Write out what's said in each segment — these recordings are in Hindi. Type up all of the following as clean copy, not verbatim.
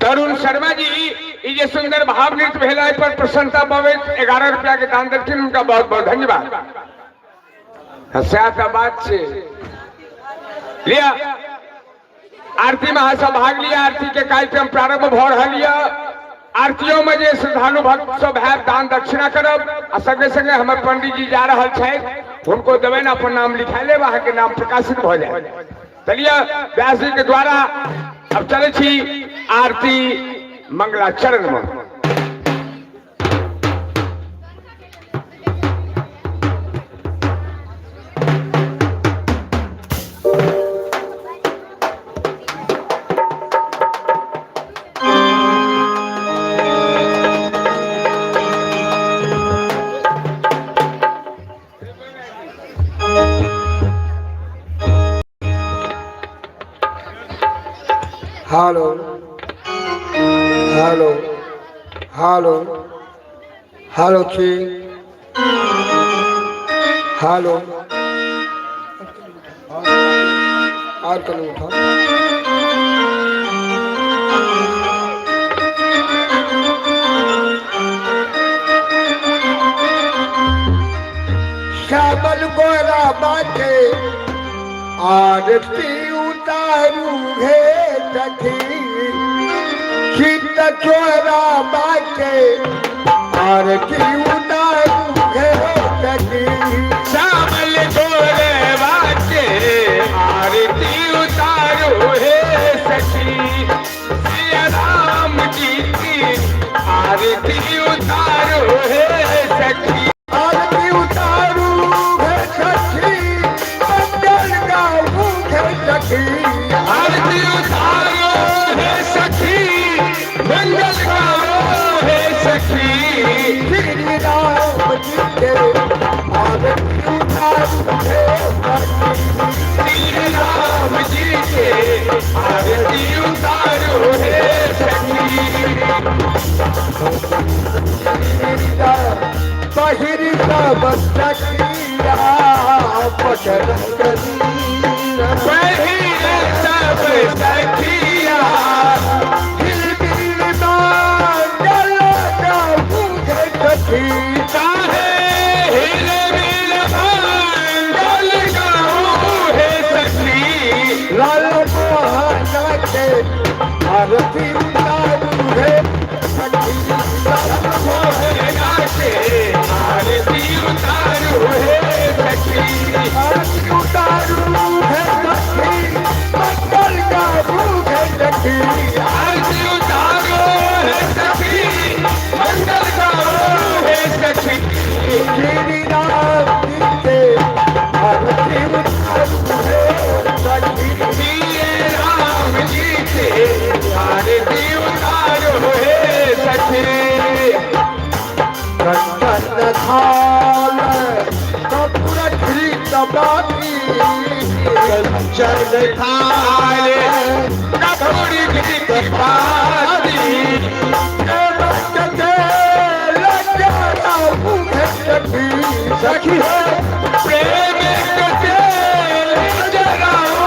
तरुण शर्मा जी ये सुंदर भाव नृत्य भेला पर प्रसन्नता पावे 11 रुपया के दान देथिन, उनका बहुत बहुत धन्यवाद। हस्याता बात से लिया आरती महासभा भाग लिया। आरती के कार्यक्रम प्रारंभ भ रही है। आरतियों में जे श्रद्धालु भक्त सब है दान दक्षिणा करब आ संगे संगे हमारे पंडित जी जा रहा है, उनको देवे ना अपन नाम लिखा ले, वहां के नाम प्रकाशित हो जाए। चलिए व्यास जी के द्वारा अब चले छी आरती मंगलाचरण में। हेलो हेलो हेलो हेलो जी हेलो और कल उठा श्यामल गोरा बाटे आरती उतारू है सखी, चित चोरा बाटे आरती उतारू है सखी। श्यामल गोरे बाटे आरती उतारू है सखी, सिया राम जी की आरती उतारू है सखी। आरती उतारू है सखी, मंगल गाऊ है सखी। आरती उतारो है सखी, मंगल गाओ है सखी। श्री राम जी के आरती उतारू है सखी। श्री राम जी के आरती उतारो है सखी। पहिरी सब सखिया पकड़ करी पहिरे सब सखिया हिलमिल मांगल गाऊ है सखी। चाहे हिलमिल मंगल गाओ है सखी। लाल मोहन के आरती उतारू है सखी। मोहना के आरती उतारो है सखी। आरती उतारू है सखी, मंगल गाऊ है सखी। आरती उतारो है सखी, मंगल गाओ है सखी। श्री राम जी के आरती उतारू है सखी। श्री राम जी के आरती उतारो है सखी। कंचन थाल कपूर घृत बाती, कंचन थाल कपूर घृत बाती। सखी प्रेम के तेल जलाओ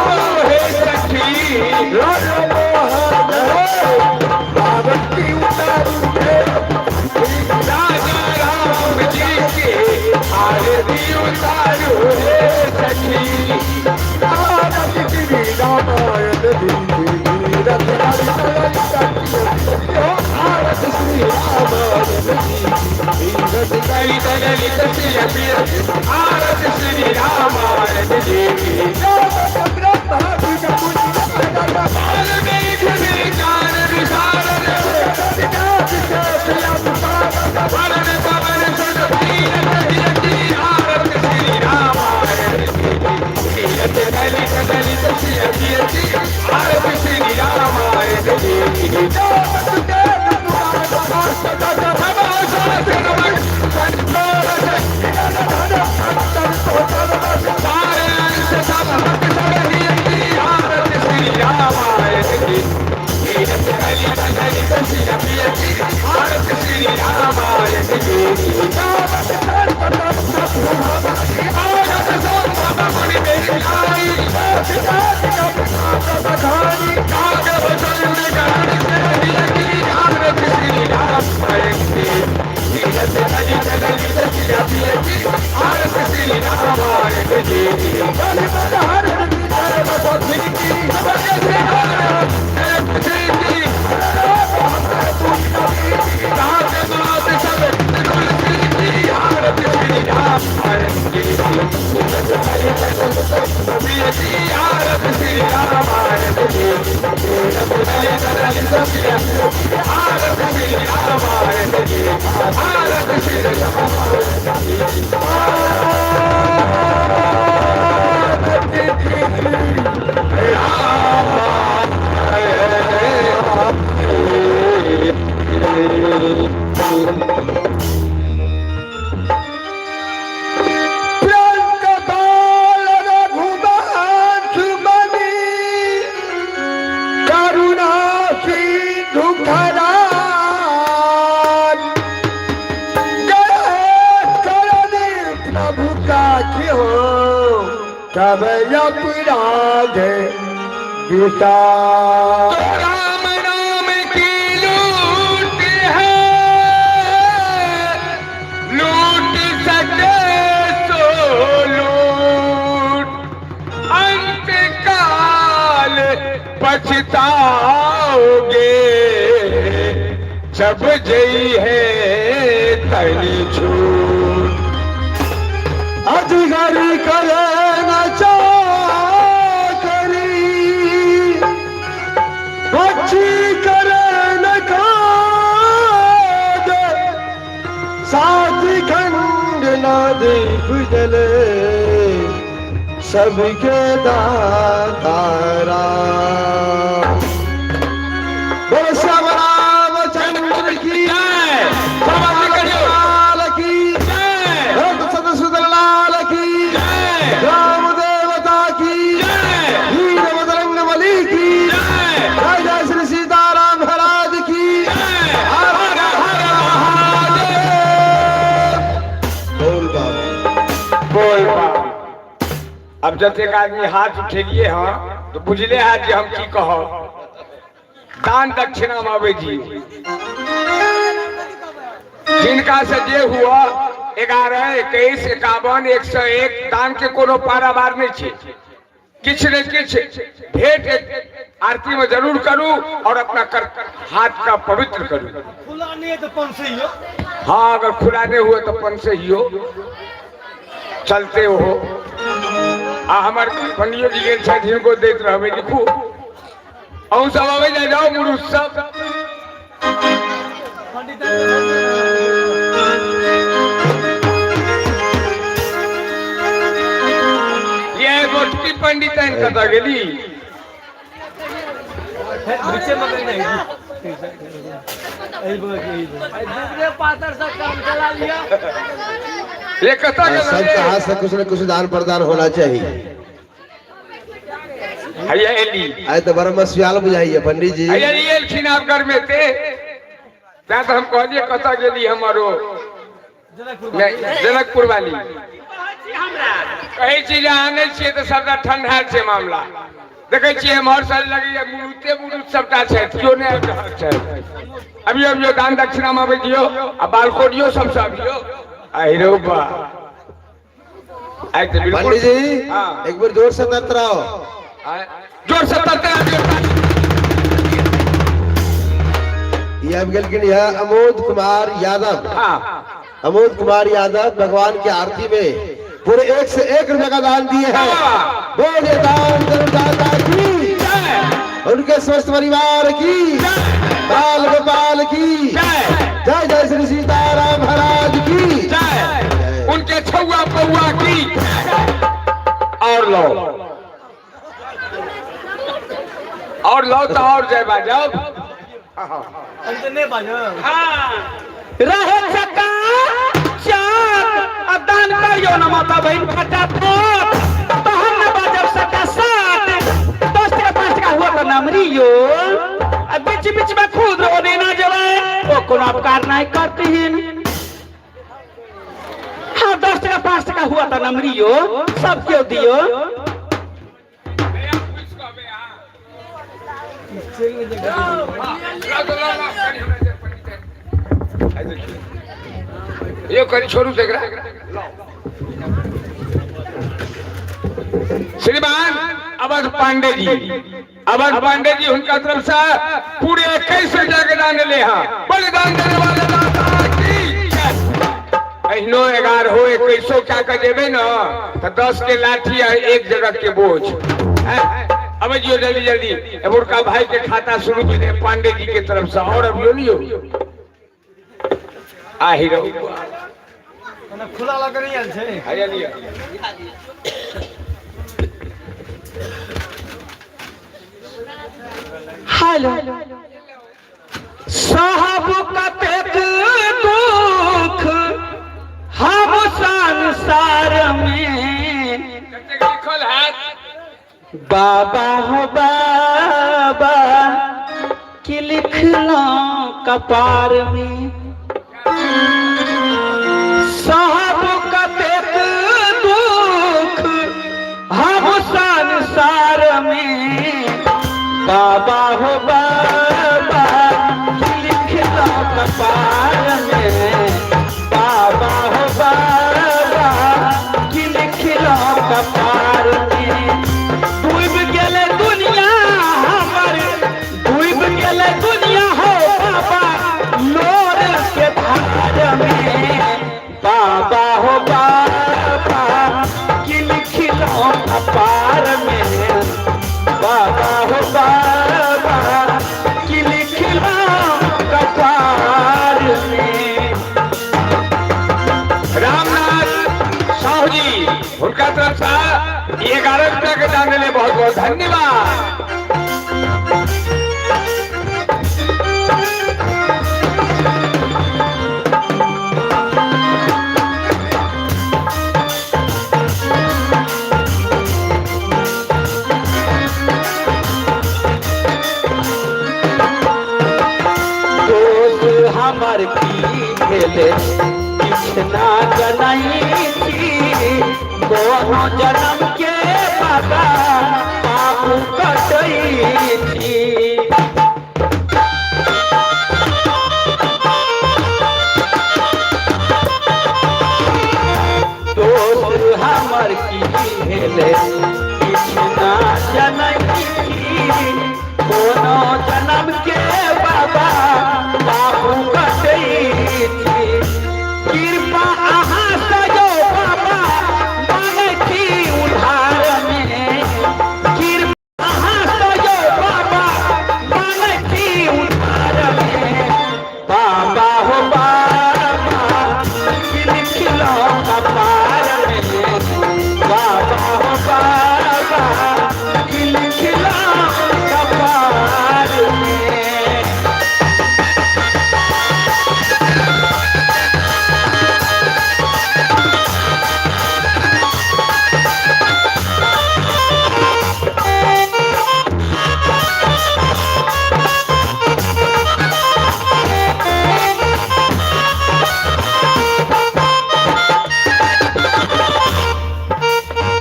है सखी। आरती उतारू है राजा राम जी के आरती उतारो है सखी। आरती श्री रामायण आरती श्री ललित ललित प्रिय प्रिय आरती श्री रामायण जी की। वाल्मीकि विचार विशारद वरण पवन सुत भीर की आरती श्री रामायण जी की। ललित ललित प्रिय प्रिय आरती श्री रामायण जी की। हर भीतर बसती की सबके से की रात बात सब तुलसी की आरती की आरती की आरती कब अपराध गीता राम नाम की लूट है लूट सके सो लूट अंत काल पछताओगे जब जई है तनी छूट अधिकारी करे न चाकरी बच्ची करे न काज साथ खंड न दीप जले सबके दातारा बोल श्याम रामचंद्र की जय लाल की भक्त सदसुदन लाल की राम देवता की वीर बजरंग बली की जय जय श्री सीताराम महाराज की हर हर महादेव। बोल बाबा बोल बाबा। अब जब एक आदमी हाथ उठेलिए हाँ तो बुझले है कि हम की कहो दान दक्षिणा मावे जी जिनका से जे हुआ 11, 21, 51, 101 दान के कोनो पारावार नहीं छे किछ ने किछ भेंट आरती में जरूर करूं और अपना हाथ का पवित्र करूं। खुला नहीं है तो पन से ही हो। हाँ अगर खुला नहीं हुआ तो पन से ही हो चलते हो हमार पंडियो जी गेल छथि जिनको देख रहबे लिखू अहूँ सब अबे जाए जाओ मुरुष सब ये गोष्ठी पंडित कथा गेली नीचे मगर नहीं दूसरे पातर से काम चला लिया। ये कथा सबके हाथ से कुछ न कुछ दान प्रदान होना चाहिए। भैया एली आए तो बड़ा मसियाल बुझाइए पंडित जी। भैया ये एलखिन आप घर में थे क्या तो हम कहलिए कथा गेली हमारो जनकपुर वाली कही चीज आने छे तो सबटा ठंडा छे मामला देखे छिए हमर साल लगी मुरुते सबटा छे क्यों नहीं छे अभी दान दक्षिणा मावे दियो आ बालकोडियो सब दियो आइरो बा आई तो बिल्कुल पंडित जी हाँ। एक बार जोर से तराओ जोर से तते ये अब गेलकिन यह अमोद कुमार यादव। हाँ अमोद कुमार यादव भगवान की आरती में पूरे 1 से 1 रुपए का दान दिए हैं। बोले दान दाता की उनके स्वस्थ परिवार की बाल गोपाल की जय जय श्री सीताराम महाराज की उनके छुआ पौआ की और लो तो और जय बाजाओ अंतने बाजो रहे चका चाक दान करियो न माता बहन फटाफट तो हम न बजब सका साथ 10 टका 5 टका हुआ तो नमरियो बीच बीच में खुद रो देना जवे वो कोनो अपकार नहीं करती हैं। हाँ 10 टका 5 टका हुआ तो नमरियो सब क्यों दियो ये करी छोड़ू देख रहा श्रीमान अवध पांडे जी, अवध पांडे जी उनका तरफ से पूरे 21 रुपया के दान ले हाँ बलिदान देने वाले दाता की अहिनो 11 हो 21 क्या कर देवे ना तो 10 के लाठी है 1 जगह के बोझ। अब जियो जल्दी जल्दी बुरका भाई के खाता शुरू कर दे पांडे जी के तरफ से और अब यो नहीं हो आ ही रहो खुला लग रही है आया लिया हेलो साहब कतेक दुख हम संसार में लिखल है बाबा हो बाबा कि लिखना कपार में साहब कतेक दुख हम संसार में बाबा हो बाबा कि लिखना कपार में बाबा हो बाबा कि लिखना कपार में डूब गेले दुनिया हमर डूब गेले दुनिया हो बाबा लोर के धार में बाबा हो बाबा कि लिखना कपार में बाबा हो बाबा कि लिखना कपार में। रामनाथ साहू जी उनका तरफ से 11 रुपया के दान ले बहुत बहुत धन्यवाद। हमर की भेले किछना जनई थी दोनों जन्म के बाबा बाबू कटई थी दोस्त हमर की भेले किछना जनई थी दोनों जन्म के बाबा बाबू कटई थी कृपा अहाँ सजो बाबा मांगे थी उधार में कृपा अहाँ सजो बाबा मांगे थी उधार में बाबा हो बाबा कि लिखलो कपार में बाबा हो बाबा कि लिखलो कपार में।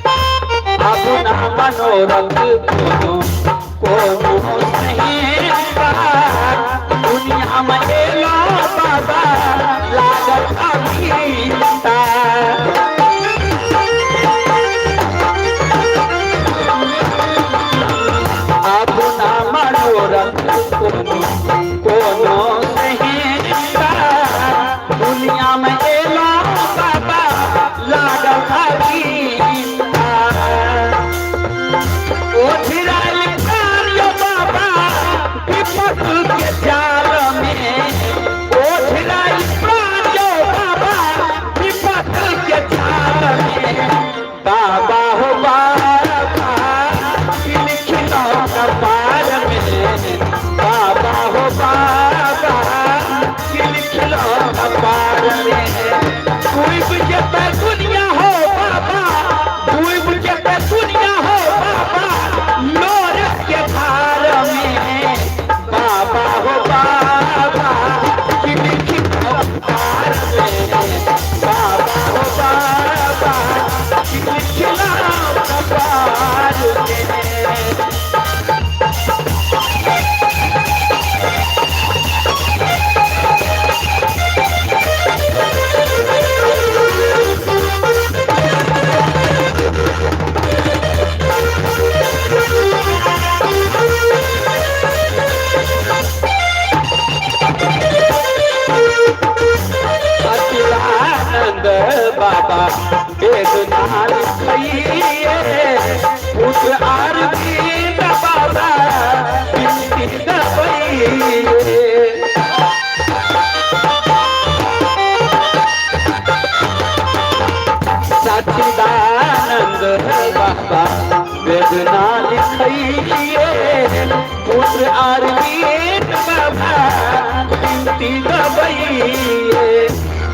अपना मनोरथ कोनो सहेता दुनिया में एलो बाबा लागत अभिता अपना मनोरथ कोनो सहेता दुनिया में एलो बाबा लागत अभिता ओ झिराइल कानियो बाबा विपत के जाल में ओ झिराइल कानियो बाबा विपत के जाल में बाबा हो बाबा कि लिखलो कपार में बाबा हो बाबा कि लिखलो कपार में डूब जेते दुनिया हो बाबा डूब जेते दुनिया हो बाबा पुत्र आरती बाबा बिनती गबैये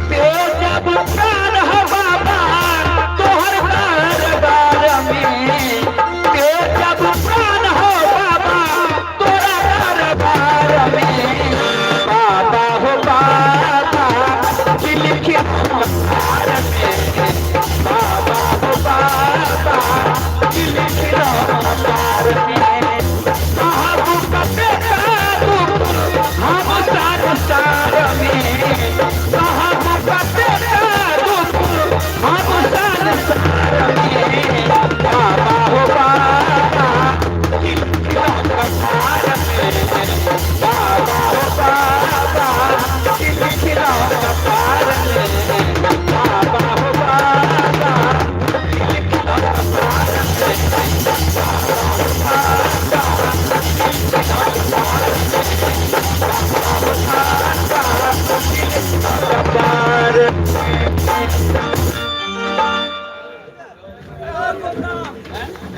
ते जब प्राण हो बाबा तोहर दरबार में ते जब प्राण हो बाबा तोरा दरबार में बाबा हो बाबा लिखी बाबा हो बाबा लिखी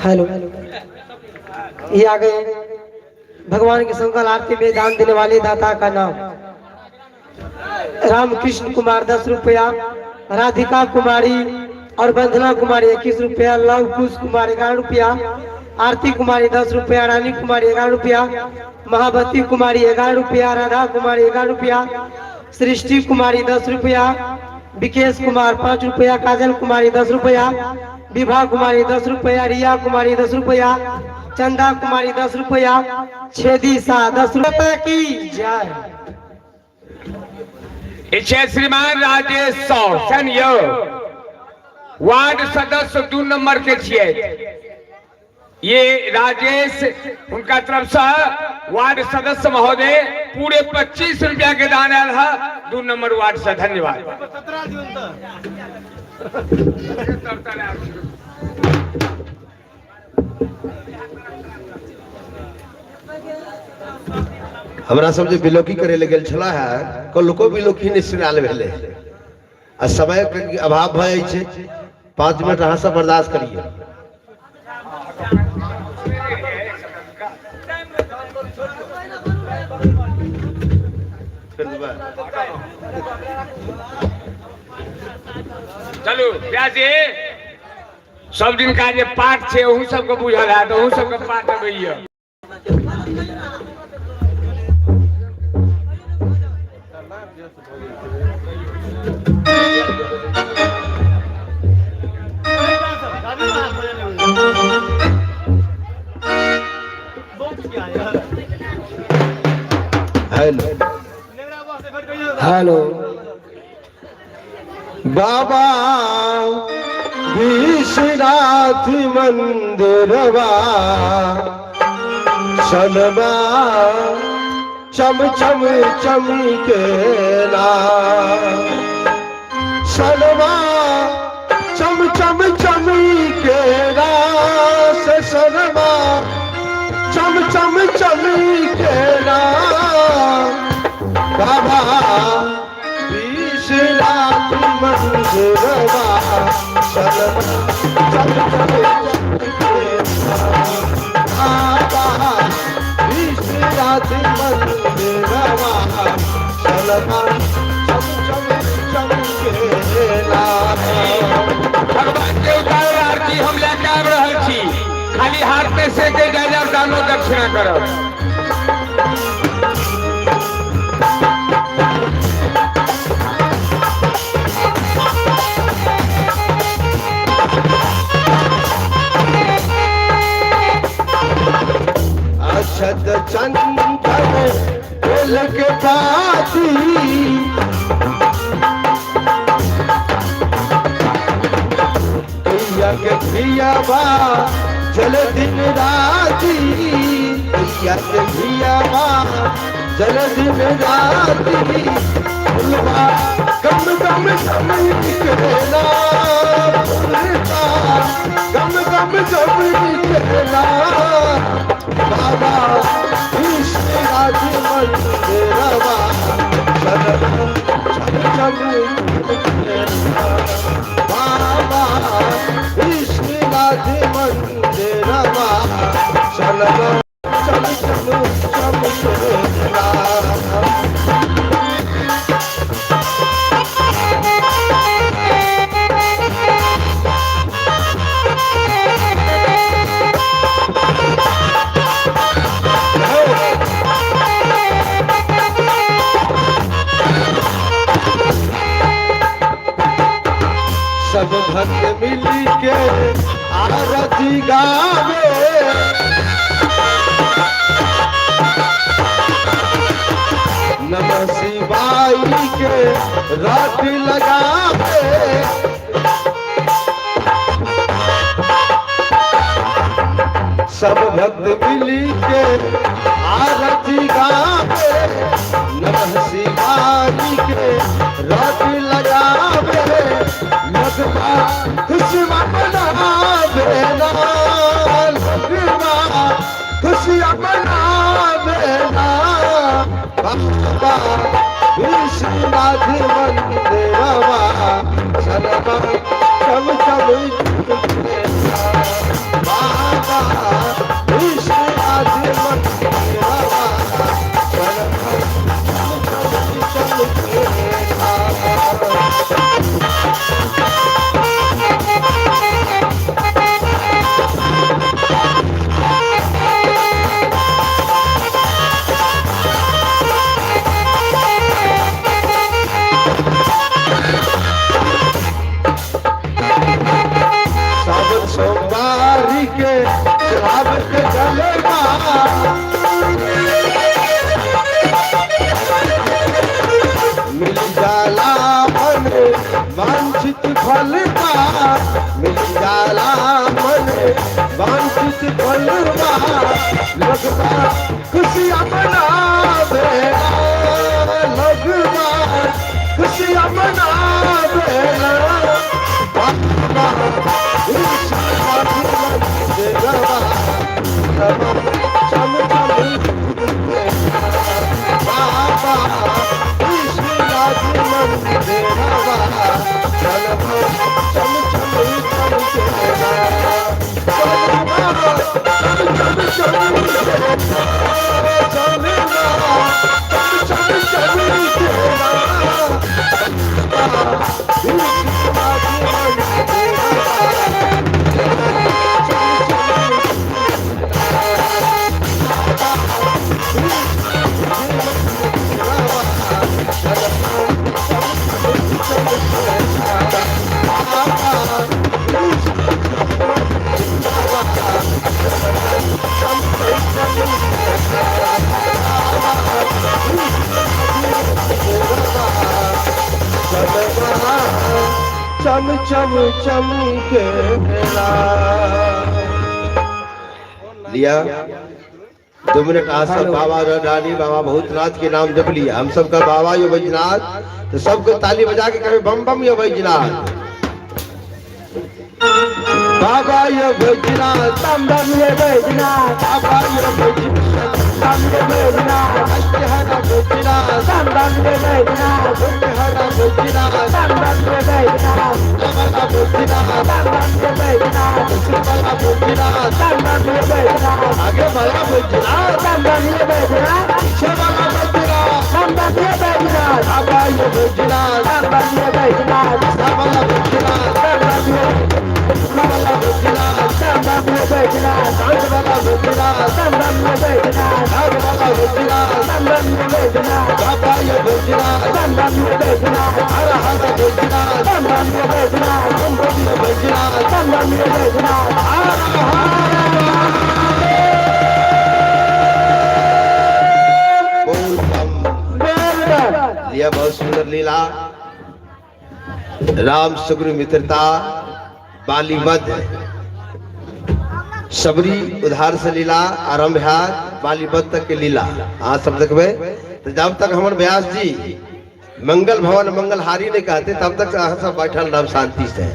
हेलो, ये आ गए भगवान की संकल्प आरती में दान देने वाले दाता का नाम रामकृष्ण कुमार 10 रुपया, राधिका कुमारी और बंधना कुमारी 21 रुपया, लव कुश कुमार 11 रुपया, आरती कुमारी 10 रुपया, रानी कुमारी 11 रुपया, महावती कुमारी 11 रुपया, राधा कुमारी 11 रुपया, सृष्टि कुमारी 10 रुपया, विकेश कुमार 5 रुपया, काजल कुमारी 10 रुपया, विभा कुमारी 10 रुपया, रिया कुमारी 10 रुपया, चंदा कुमारी 10 रुपया, छेदी शाह 10 रुपया की जय। इच्छे श्रीमान राजेश सौसन यो वार्ड सदस्य 2 नंबर के छिए। ये राजेश उनका तरफ से वार्ड सदस्य महोदय पूरे 25 रुपया के दान आयल है 2 नंबर वार्ड से। धन्यवाद। हमरा सब जो बिलोकी करे लगे छला है कल को बिलोकी निश्चित आल भेले आ समय के अभाव भय छै 5 मिनट अहाँ सब बर्दाश्त करिए। चलू ब्याजी सब दिन का जे पाठ छे ओहू सबके बुझल है तो ओहू सबके पाठ अबैया। हेलो बाबा विश्वनाथ मंदिरवा सनमा चम चम चमकेला सनमा चम चम चमकेला से सनमा चम चम चमकेला बाबा विश्वनाथ मंदिरवा सनमा चम चम बाबा विश्वनाथ मंदिरवा सनमा चम चम चमकेला। भगवान के उतार आरती हम लेके आब रहल छी, खाली हाथ में से के जाय दानो दक्षिणा करब। अक्षत चंदन तिलक पाती धियाबा जल दिन राती धियाबा जल दिन राती फुलवा गम गम चमकेला गम गम चमकेला बाबा विश्वनाथ मंदिरवा बाबा विश्वनाथ मंदिरवा चल चल चम केला। सब भक्त मिली के आरती गावे, नमः शिवाय के रात लगावे। सब भक्त मिली के आरती गावे, नमः शिवाय के रात लगावे। लगवा खुशियाँ मनावे ना, लगवा खुशियाँ मनावे ना। बाबा विश्वनाथ मंदिरवा सनमा चम चम केला। बाबा विश्वनाथ मंदिरवा सनमा चम चम केला। सावन सोमवारी के श्रावण के जलवा, मिल जाला मन वांछित फल का, मिल जाला मन वांछित फल का। लगवा खुशियाँ मनावे ना, लगवा खुशियाँ मनावे ना। बाबा विश्वनाथ मंदिरवा सनमा चम चम केला। बाबा विश्वनाथ मंदिरवा सनमा चम चम केला। चम चम केला, चम चम केला। चम चम चम केला। लिया 2 मिनट आज सब बाबा रानी बाबा भूतनाथ के नाम जप लिया। हम सबका बाबा यो बैजनाथ, तो सबको ताली बजा के कहे बम बम यो बैजनाथ। बाबा यो बैजनाथ, बम बम ये बैजनाथ, बाबा यो बैजनाथ, बम ये बैजनाथ, अष्टहरा बैजनाथ, बम बम ये बैजनाथ, अष्टहरा बैजनाथ, बम बम ये बैजनाथ, बाबा बैजनाथ, बम बम ये बैजनाथ, बाबा बैजनाथ, बम बम ये बैजनाथ, आगे वाला बैजनाथ, बम बम ये बैजनाथ, पीछे वाला बैजनाथ, बम बम ये बैजनाथ, बाबा यो बैजनाथ, बम बम ये बैजनाथ, बाबा बैजनाथ, बम बम ये बाबा बैजनाथ, बम बम ये बैजनाथ, बाबा बैजनाथ, बम बम ये बैजनाथ, बाबा बैजनाथ, बम बम ये बैजनाथ, बाबा यो बैजनाथ, बम बम ये बैजनाथ, हर हर बैजनाथ, बम बम ये बैजनाथ, बम बम यो बैजनाथ, बम बम ये बैजनाथ, बोल बम। लिया बहुत सुंदर लीला, राम सुग्रीव मित्रता, बाली वध, सबरी उधार से लीला आरंभ है, बाली वध तक के लीला। आज सब देखबे तो जब तक हमारे व्यास जी मंगल भवन मंगलहारी नहीं कहते तब तक अहाँ सब बैठल रह शांति से।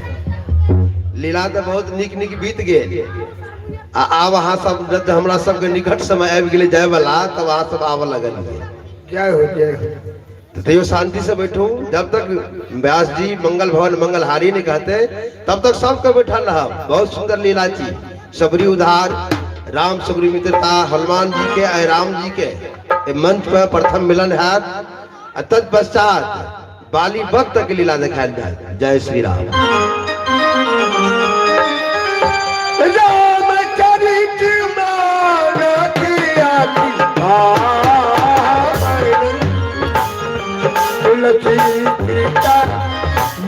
लीला तो बहुत निक निक बीत गए, आब अहाँ सब जब हमरा सबके निकट समय आबि गेलै जाय वाला तब अहाँ सब आबऽ लगल। जय हो जय हो। तो शांति से बैठू, जब तक व्यास जी मंगल भवन मंगलहारी नहीं कहते तब तक सबके बैठल रह। बहुत सुंदर लीला थी, सबरी उधार राम सुग्रीव मित्रता हनुमान जी के और राम जी के ये मंच पर प्रथम मिलन है। तत्पश्चात बाली भक्त के लीला दिखाया जाए। जय श्री राम।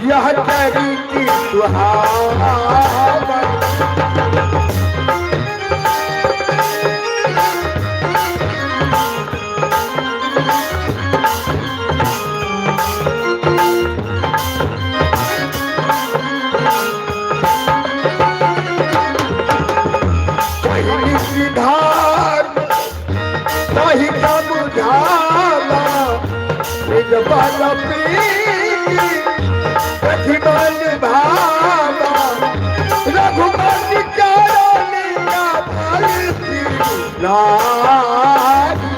यह चरित सुहावन नहीं बुझाला निज बल प्रीति प्रतिबल भावा रघुपति चरण का भक्ति नारी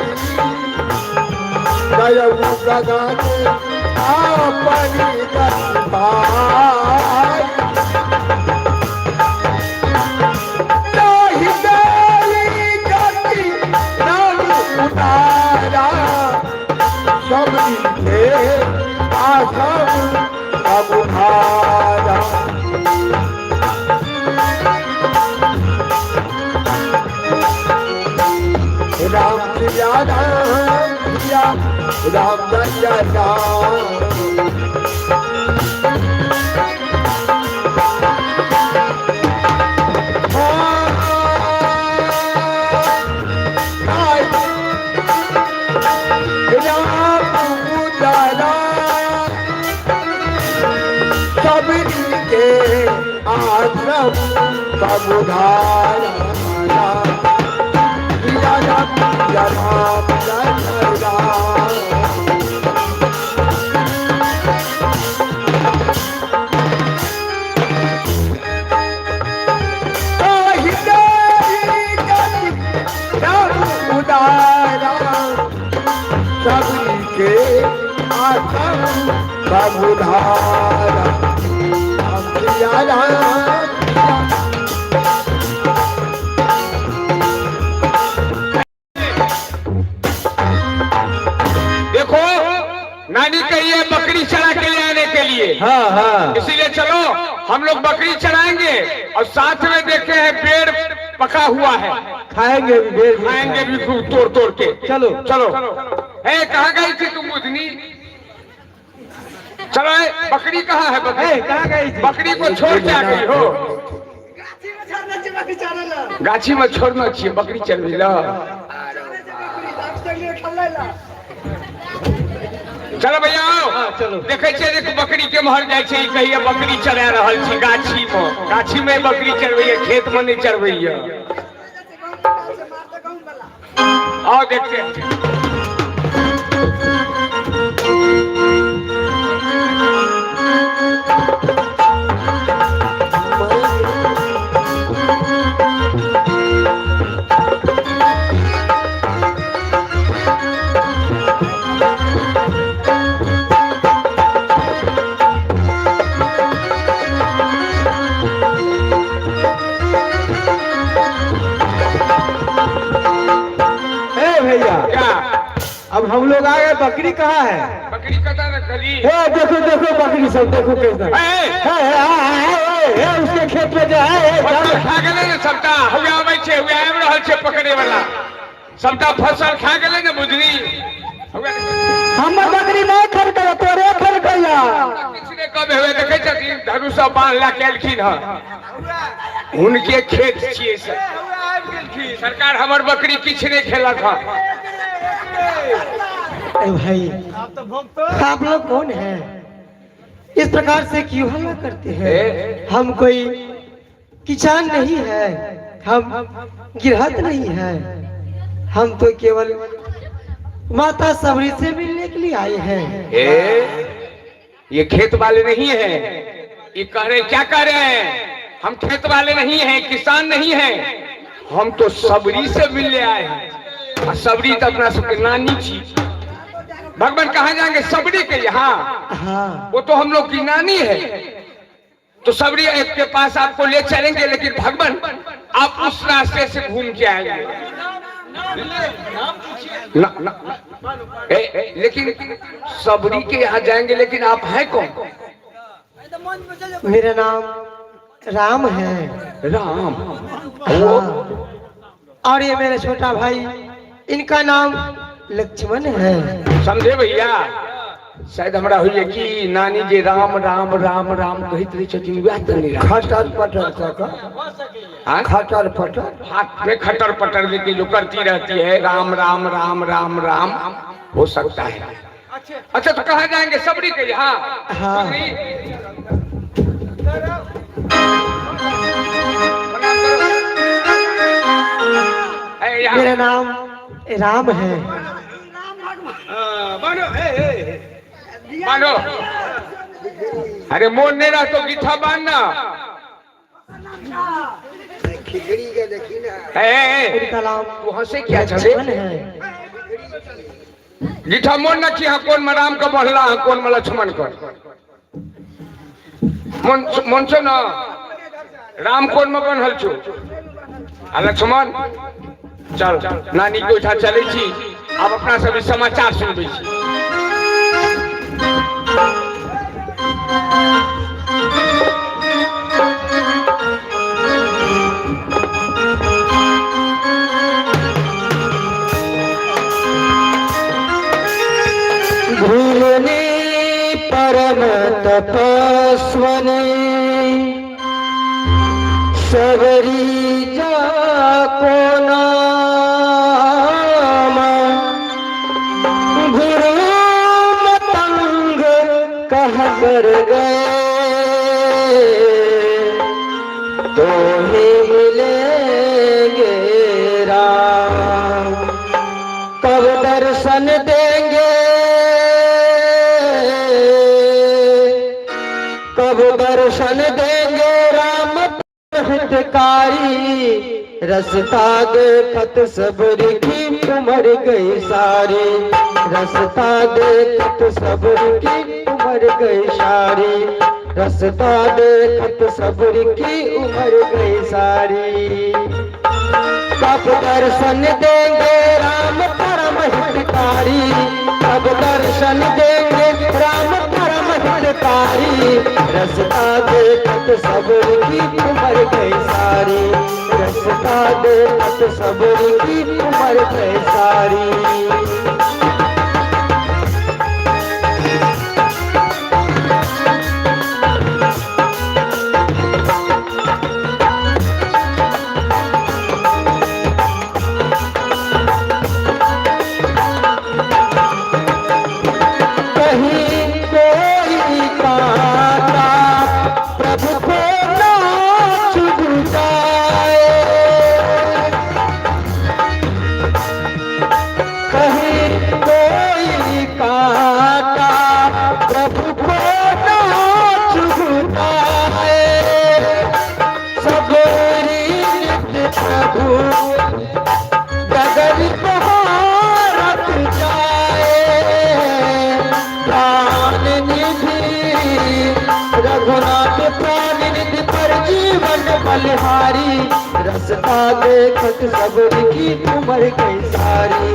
दयऊ गगन आपनी दरबार राम प्रिया राम प्रिया राम दया आश्रम समुधारा राम उदारा सभी के आश्रम समुधारा देखो नानी कही है बकरी चढ़ा के ले आने के लिए। हाँ हाँ इसीलिए चलो हम लोग बकरी चढ़ाएंगे और साथ में देखे हैं पेड़ पका हुआ है, खाएंगे भी बेर खाएंगे भी खूब तोड़ तोड़ के। चलो चलो है कहाँ गई थी तुम बुधनी? चलो बकरी कहाँ है? बकरी कहाँ गई थी? बकरी को छोड़ के आ गई हो। गाछी में छोड़ना चाहिए बकरी चल रही। चलो भैया चलो देखे देखो बकरी के महर जाए कहिए बकरी चढ़ा रहा गाछी में। गाछी में बकरी चढ़बी है, खेत में नहीं चढ़बी है। आओ देखते हैं। अब हम लोग आ गए। बकरी कहाँ है? बकरी कता न कली देखो देखो बकरी सब देखो कैसा है उसके खेत में जो है खा गए ना सबटा हुआ आम रहल छे पकड़े वाला सबटा फसल खा गए ना बुझनी। हम बकरी नहीं खरीद तोरे खरीद किसने कब हुए देखे छथिन धनु सब बांध ला के एलखिन ह उनके खेत छिए सरकार हमर बकरी किछ नहीं खेला था। भाई आप लोग कौन है? इस प्रकार से क्यों हल्ला करते हैं? हम कोई किसान नहीं है, हम गिरहत नहीं है, हम तो केवल माता सबरी से मिलने के लिए आए हैं। ये खेत वाले नहीं है। ये कह रहे क्या कह रहे हैं? हम खेत वाले नहीं हैं, किसान नहीं हैं, हम तो सबरी से मिलने आए हैं। और सबरी तो अपना सबके नानी थी। भगवान कहाँ जाएंगे? सबरी के यहाँ। हाँ। वो तो हम लोग की नानी है। तो सबरी के पास आपको ले चलेंगे, लेकिन भगवान आप उस रास्ते से घूम के आएंगे। लेकिन सबरी के यहाँ जाएंगे, लेकिन आप हैं कौन? मेरा नाम राम है। राम। हाँ। और ये मेरा छोटा भाई, इनका नाम लक्ष्मण है। समझे भैया? शायद हमरा हुई कि नानी जी राम राम राम राम कहते रही छथिन, वह तो नहीं राम। खटर पटर का हाँ? खटर पटर हाथ में खटर पटर लेके जो करती रहती है राम राम राम राम राम, हो सकता है। अच्छा तो कहाँ जाएंगे? सबरी के यहाँ? हाँ। मेरा नाम राम है। मानो, अरे मोन नहीं रहा तो गिठा बांधना। इनका नाम तू हंसे क्या चले? लक्ष्मण है। गिठा मोन न कि कौन में राम का बढ़ला, कौन में लक्ष्मण का। मन छो न राम कौन में बनल छो आ लक्ष्मण। चल नानी के उठा चले छी, अब अपना सभी समाचार सुनबे छी। भूलने परम तपस्वने सबरी जाको नाम, गुरु मतंग कह कर गए तो ही मिलेंगे राम। कब दर्शन देंगे, कब दर्शन देंगे राम हितकारी। रस्ता देखत सबरी की उमर गई सारी, रस्ता देखत सबरी की उमर गई सारी, रस्ता देखत सबरी की उमर गई सारी। कब दर्शन देंगे राम परम हितकारी, कब दर्शन देंगे राम परम हितकारी। रस्ता देखत सबरी की उमर गई सारी, रस्ता देखत सबरी की उमर गई सारी। रघुनाथ प्राण निधि पर जीवन बलिहारी। रस्ता देखत सबरी की उमर गई सारी,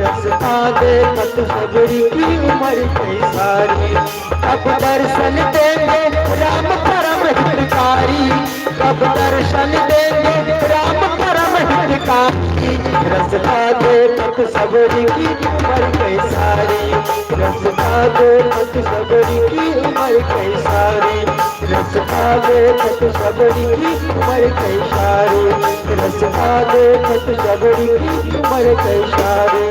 रस्ता देखत सबरी की उमर गई सारी। अब दर्शन देंगे राम परम हितकारी, कब दर्शन देंगे राम परम हितकारी। रस्ता देखत सबरी की उमर गई सारी, रस्ता देखत सबरी की उमर गई सारी, रस्ता देखत सबरी की उमर गई सारी, रस्ता देखत सबरी की उमर गई सारी,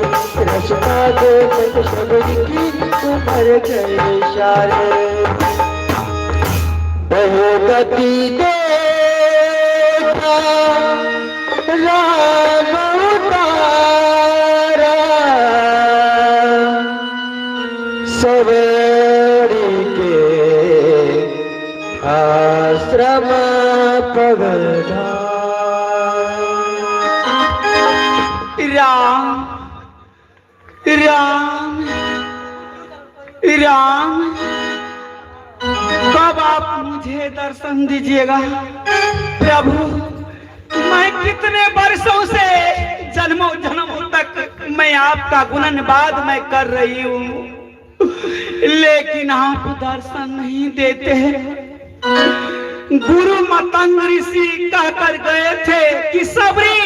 रस्ता देखत सबरी की उमर गई सारी। बहुगति देखा राम उतारा, सबरी के आश्रम पगला। राम राम राम कब आप मुझे दर्शन दीजिएगा प्रभु? मैं कितने वर्षों से जन्मों जन्मों तक मैं आपका गुणगान मैं कर रही हूँ, लेकिन आप दर्शन नहीं देते। गुरु मतंग ऋषि कहकर गए थे कि सबरी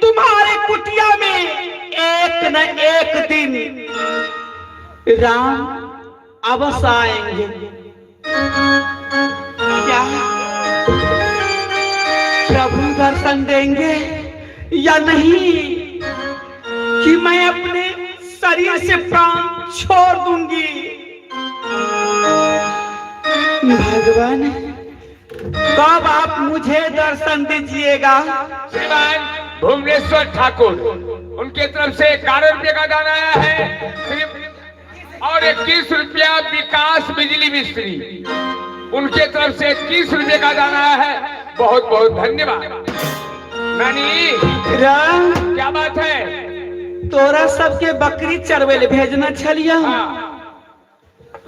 तुम्हारे कुटिया में एक न एक दिन राम अवश्य आएंगे। क्या प्रभु दर्शन देंगे या नहीं, कि मैं अपने शरीर से प्राण छोड़ दूंगी? भगवान कब आप मुझे दर्शन दीजिएगा? श्रीमान भुवनेश्वर ठाकुर, उनके तरफ से 11 रुपये का दान आया है और 21 रुपया विकास बिजली मिस्त्री, उनके तरफ से 21 रुपये का दान आया है। बहुत बहुत धन्यवाद। नानी क्या बात है? तोरा सबके बकरी चरवे ले भेजना छलिया।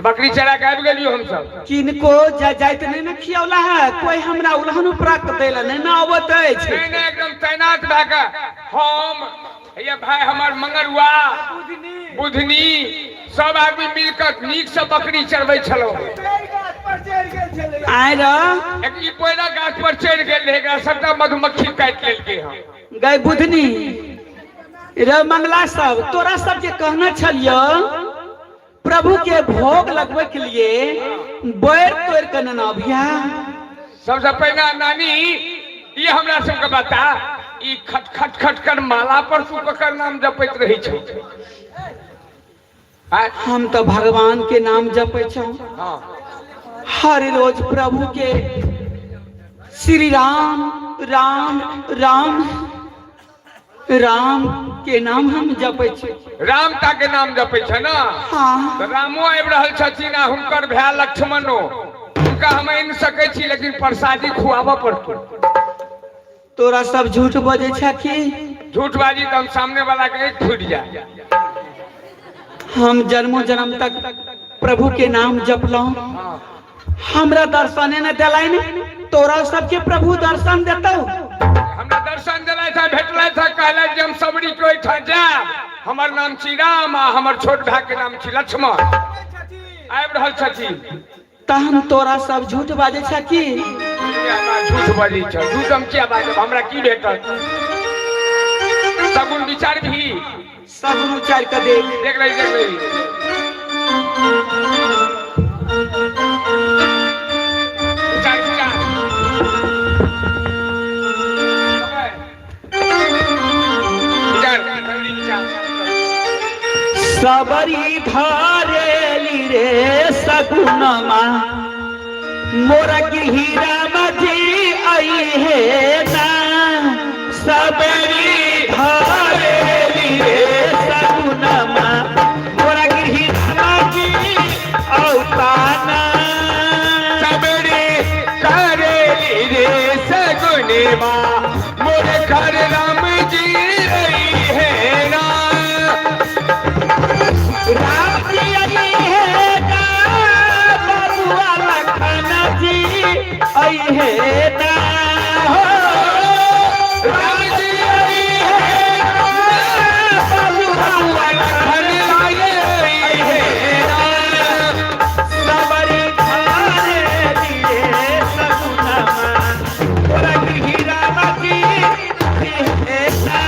बकरी चरा के आबि गेलियो हम सब। किनको जाइत नहीं न खियौला है, कोई हमरा उल्हन उपराक देला नहीं ना आवत है। नहीं एकदम तैनात भए के हम ये भाई हमार मंगरुआ बुधनी सब आदमी मिलकर नीक से बकरी चरबै छलो। आय रे एक ई पहिला गाछ पर चढ़ गेल रहे, एकरा सबटा मधुमक्खी काट लेलकै हम। गए बुधनी रे मंगला सब, तोरा सब जे कहना छलियो प्रभु के भोग लगवे के लिए बैर तोड़ के न भैया। सबसे पहला नानी ये हमरा सबके बता, ई खट खट खट कर माला पर तू ककर नाम जपैत रही छ? हम तो भगवान के नाम जपै छ। हर रोज प्रभु के श्री राम राम राम राम के नाम हम जपै छी। राम ता के नाम जपै छ ना? हाँ। तो रामो आबि रहल छथिन आ हुनकर भाई लक्ष्मणो, उनका हम आनि सकै छी लेकिन प्रसादी खुआबऽ पड़तौ। तोरा सब झूठ बजे छ कि? झूठ बाजी तो हम सामने वाला के छूट जाए। हम जन्मों जन्म तक प्रभु के नाम जपलौं, हमरा दर्शन न दिलाइन, तोरा सबके प्रभु दर्शन देतौ? हमरा दर्शन दिलाय था, भेटलाय था, कहला जे हम सबरी कोई ठा जाब। हमर नाम छी राम आ हमर छोट भाई के नाम छी लक्ष्मण, आबि रहल छथिन। तहन तोरा सब झूठ बाजे छ कि? झूठ बाजी छ, झूठ हम क्या बाजब? हमरा की भेटत? सगुन विचार भी सगुन विचार के देख रही देख रही। विचार विचार सबरी धारेली रे सगुनमा, मोरा गिहिरा मजी आई है ना। सबरी धारेली रे सगुनमा, मोरा गिहिरा मजी औताना। सबरी करेली रे सगुनमा, मोरे घर राम जी आई है ना। राम जी आई है ना, बबुआ लखन जी आई है ना। राम जी आई है ना, बबुआ लखन आई है ना। सबरी धारेली रे सगुनमा, मोरा गिहिरा मजी है ना।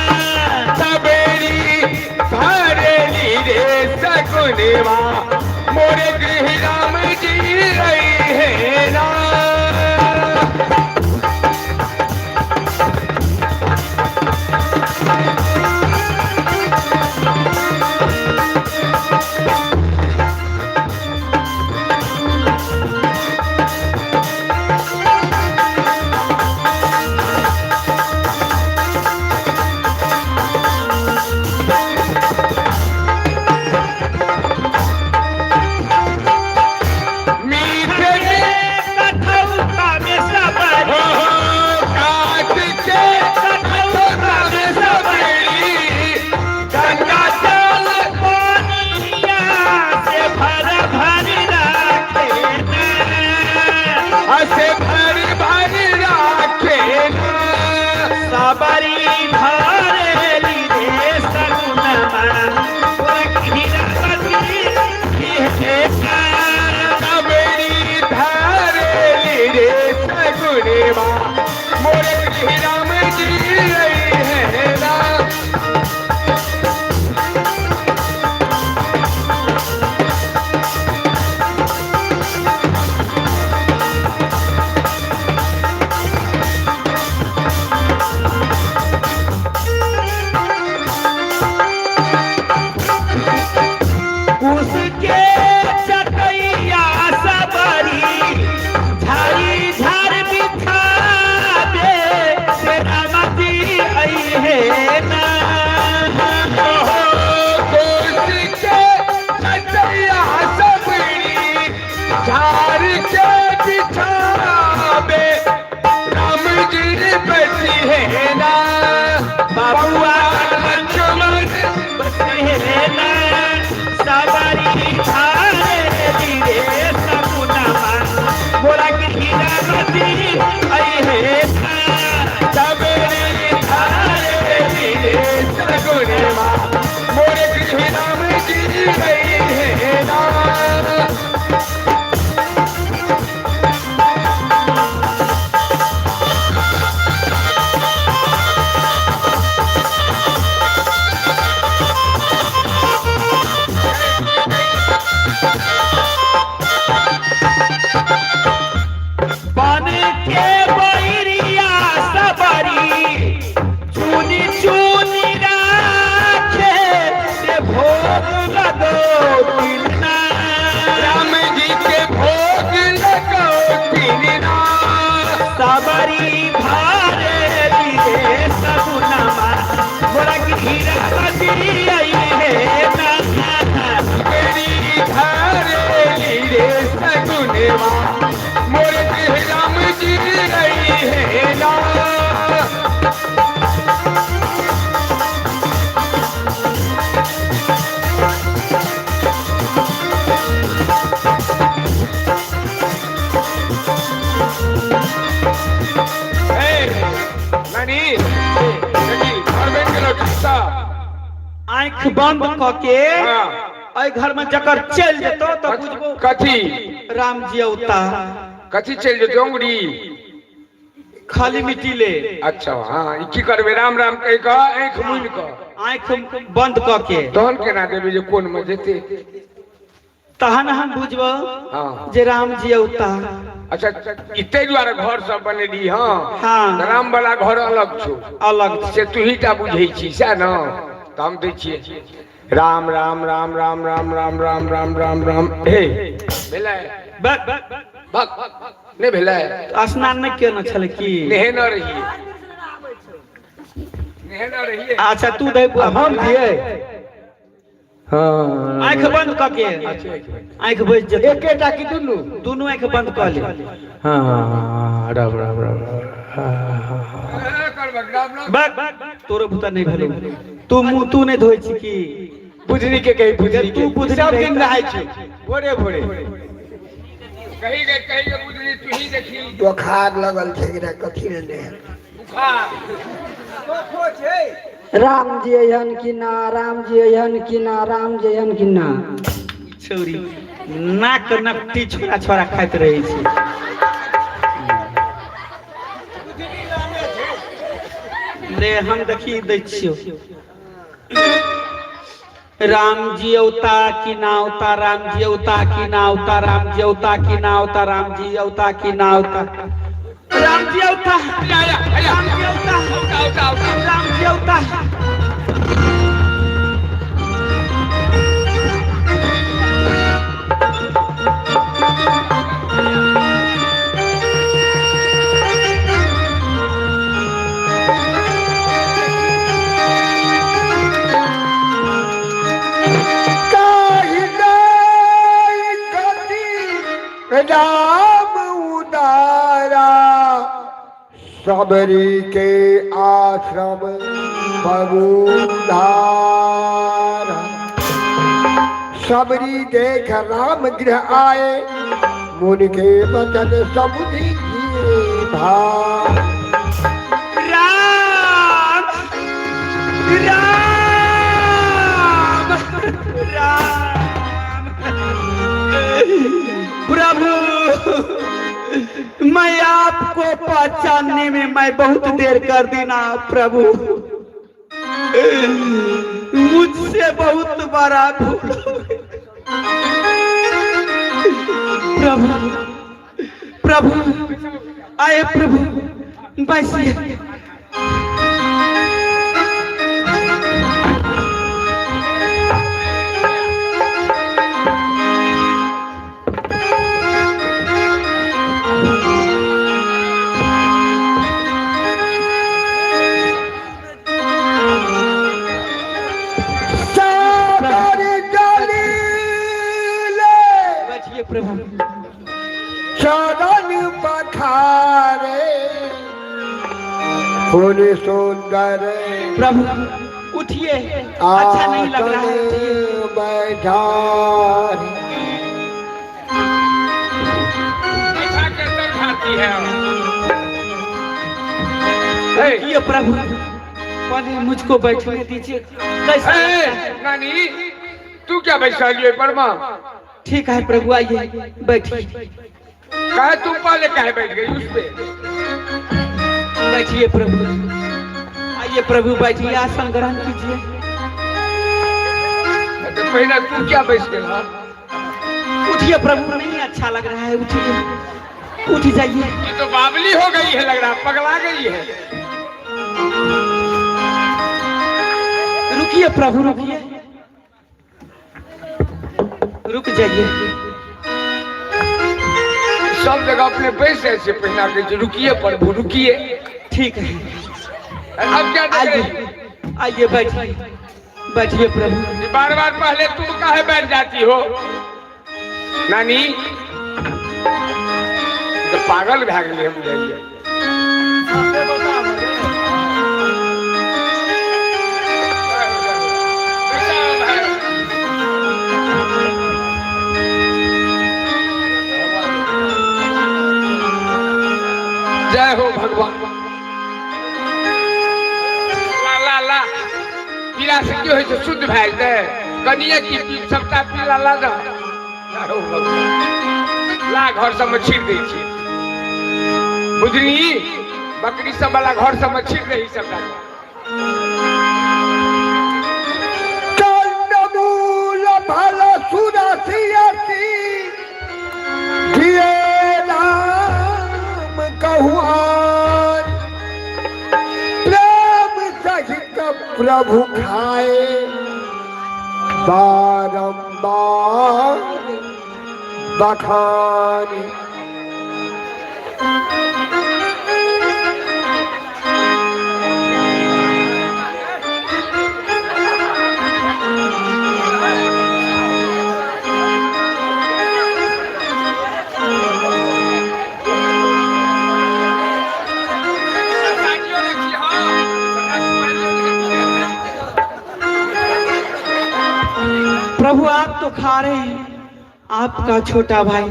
सबरी धारेली रे सगुनमा, मोरे गृह राम जी रही है ना। आंख बंद क के हाँ। अय घर में जकर चल जेतो तो बुझबो कथी राम जी अवतार कथी चल जेतै उंगरी खाली मिट्टी ले। अच्छा हाँ ई की करबे राम राम कह के आंख मूंद के आंख बंद क के तहन केना देबे जे कोन में जेते तहन हम बुझबो हाँ। जे राम जी अवतार। अच्छा ई तै दुआरे घर सब बनेली हाँ हाँ। राम वाला घर अलग छौ अलग से तू ही टा बुझै छी सैह न त हम दै छियै राम राम राम राम राम राम राम राम राम राम हे भेलै भक नहीं भेलै स्नान नहीं केना छले की नेहे न रहिए नेहे न रहिए अच्छा तू दे हम दिए हाँ आंख बंद क के आंख बज जेतो एकेटा की दुनू दोनों आंख बंद क ले। हाँ राम राम राम तोरे भूता नहीं भेलो तू मुंह तू नहीं धोइ छी की बुझनी के कही बुझनी तू बुझनी सब दिन रही रहे छी भोरे भोरे कही के बुझनी तू ही देखी बुखार लगल छै रे कथी ने राम जी अहन की ना राम जी अहन की ना राम जी अहन की ना छोरी नाक नकटी छोरा छोरा खाइत रहे छी। ले हम देखी दै छियो राम जी अवता की ना अवता राम जी अवता की ना अवता राम जी अवता की ना अवता राम जी अवता की ना अवता राम जी अवता राम जी अवता राम जी अवता राम उदारा सबरी के आश्रम बबूधारा सबरी देख राम गृह आए मुनि के वचन सबरी किए भाई। राम राम राम प्रभु मैं आपको पहचानने में मैं बहुत देर कर देना प्रभु मुझसे बहुत बड़ा भूल हो गया। प्रभु प्रभु आए प्रभु बैसिए प्रभु चरण पखारे फूल सुंदर प्रभु उठिए अच्छा नहीं लग रहा है ये प्रभु पहले मुझको बैठने दीजिए। कैसा नानी तू क्या बैठा लिए परमा ठीक है प्रभु आइए बैठिए। कहे तुम पहले कहे बैठ गई उस पे बैठिए प्रभु आइए प्रभु बैठिए आसन ग्रहण कीजिए। तो पहले तू क्या बैठ गया उठिए प्रभु नहीं अच्छा लग रहा है उठिए उठ जाइए। ये तो बावली हो गई है लग रहा पगला गई है। रुकिए प्रभु रुकिए रुक जाइए। सब जगह अपने पैसे ऐसे पहना के रुकिए प्रभु रुकिए। ठीक है अब क्या आइए आइए बैठिए बैठिए प्रभु। बार बार पहले तुम काहे बैठ जाती हो नानी तो पागल भाग गए हम जाइए। जय हो भगवान ला ला ला पीला से क्यों जो है से शुद्ध भैल दे कनिए की पी सबटा पीला ला द ला घर सब में छीट दै छी बुझनी बकरी सब वाला घर सब में छीट रही सबटा कंदमूल फल सुरसियति दिए नाम कहुआन प्रेम सहित प्रभु खाए बारंबार बखानी प्रभु आप तो खा रहे हैं, आपका छोटा भाई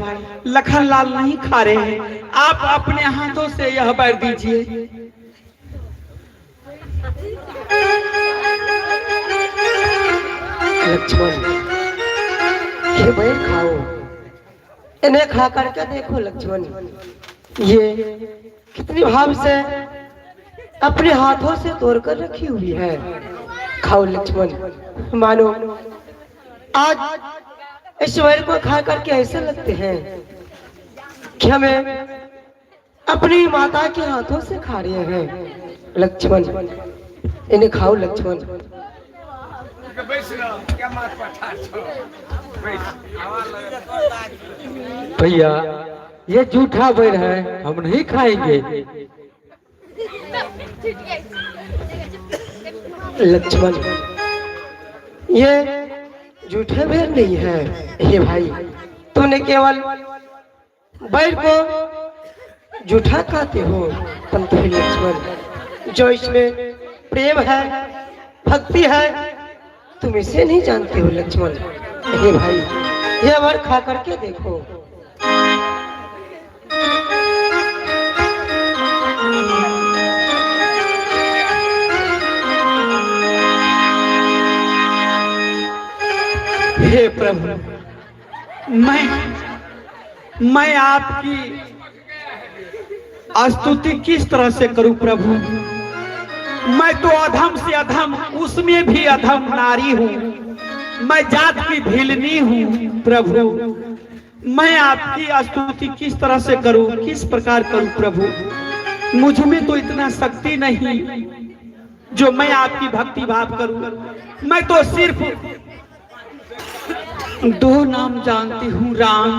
लखनलाल नहीं खा रहे हैं। आप अपने हाथों से यह बैर दीजिए। लक्ष्मण ये बैर खाओ, इन्हें खा करके देखो लक्ष्मण, ये कितनी भाव से अपने हाथों से तोड़कर रखी हुई है। खाओ लक्ष्मण, मानो आज इस बैर को खा करके ऐसे लगते हैं कि हमें अपनी माता के हाथों से खा रहे हैं। लक्ष्मण इन्हें खाओ लक्ष्मण। भैया ये झूठा बैर है, हम नहीं खाएंगे। लक्ष्मण ये झूठे बैर नहीं है। हे भाई तुमने केवल बैर को झूठा खाते हो, परंतु हे लक्ष्मण जो इसमें प्रेम है, भक्ति है, तुम इसे नहीं जानते हो लक्ष्मण। हे भाई यह बैर खा करके देखो। हे प्रभु मैं आपकी स्तुति किस तरह से करूं प्रभु। मैं तो अधम से अधम, उसमें भी अधम नारी हूं। मैं जात की भिलनी हूं प्रभु। मैं आपकी स्तुति किस तरह से करूं, किस प्रकार करूं प्रभु। मुझ में तो इतना शक्ति नहीं जो मैं आपकी भक्ति भाव करूं। मैं तो सिर्फ दो नाम जानती हूँ, राम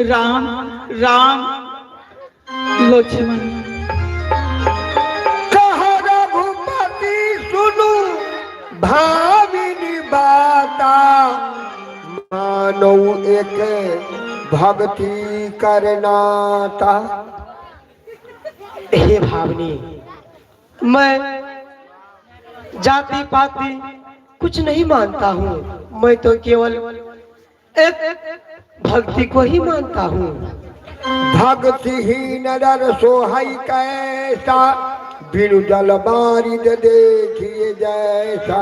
राम राम लक्ष्मण। कहो रघुपति सुनु भाविनी बाता, मानो एक भक्ति करनाता। हे भावनी मैं जाति पाति कुछ नहीं मानता हूँ, मैं तो केवल एक भक्ति को ही मानता हूँ। भक्तिहीन नर सोहई कैसा, बिनु जल बारिद देखिए जैसा।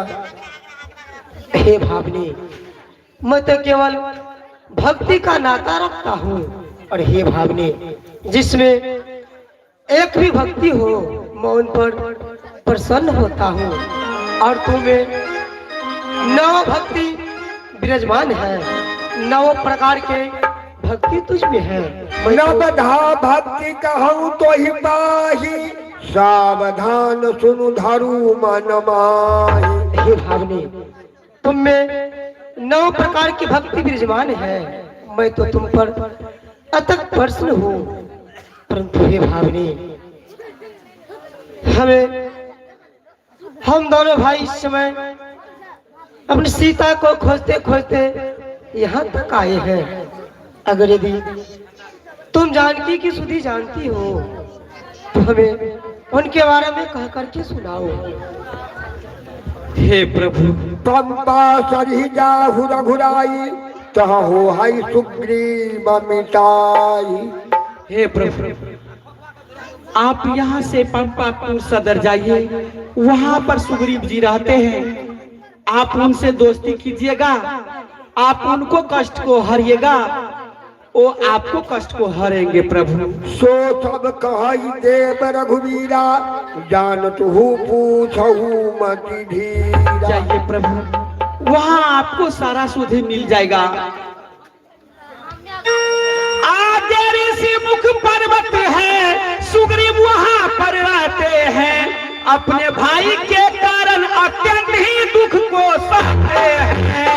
हे भावनी मैं तो केवल भक्ति का नाता रखता हूँ। और हे भावनी जिसमें एक भी भक्ति हो मैं उन पर प्रसन्न होता हूँ। और तुम्हें नौ भक्ति विराजमान है, नौ प्रकार के भक्ति तुझ में है। नवधा भक्ति कहूँ तो ही पाही, सावधान सुनु धरू मन माही। हे भावनी तुम में 9 प्रकार की भक्ति विराजमान है, मैं तो तुम पर अतक प्रसन्न हूँ। परंतु हे भावनी हम दोनों भाई इस समय अपनी सीता को खोजते खोजते यहाँ तक आए हैं। अगर यदि तुम जानकी की सुधी जानती हो तो हमें उनके बारे में कह करके सुनाओ। हे प्रभु पंपा सरी जाहु रघुराई, तह हो हई सुग्रीव मिटाई। हे प्रभु आप यहाँ से पंपापुर सदर जाइए, वहाँ पर सुग्रीव जी रहते हैं। आप उनसे दोस्ती कीजिएगा, आप उनको कष्ट को हरिएगा, वो आपको कष्ट को हरेंगे प्रभु। सो सब कहि देव रघुवीरा, जानत हूँ पूछहु मति धीरा। जाइए प्रभु, वहां आपको सारा सुधि मिल जाएगा। आज ऋषि मुख पर्वत है, सुग्रीव वहां पर रहते हैं, अपने भाई के कारण अत्यंत ही दुख को सहते हैं।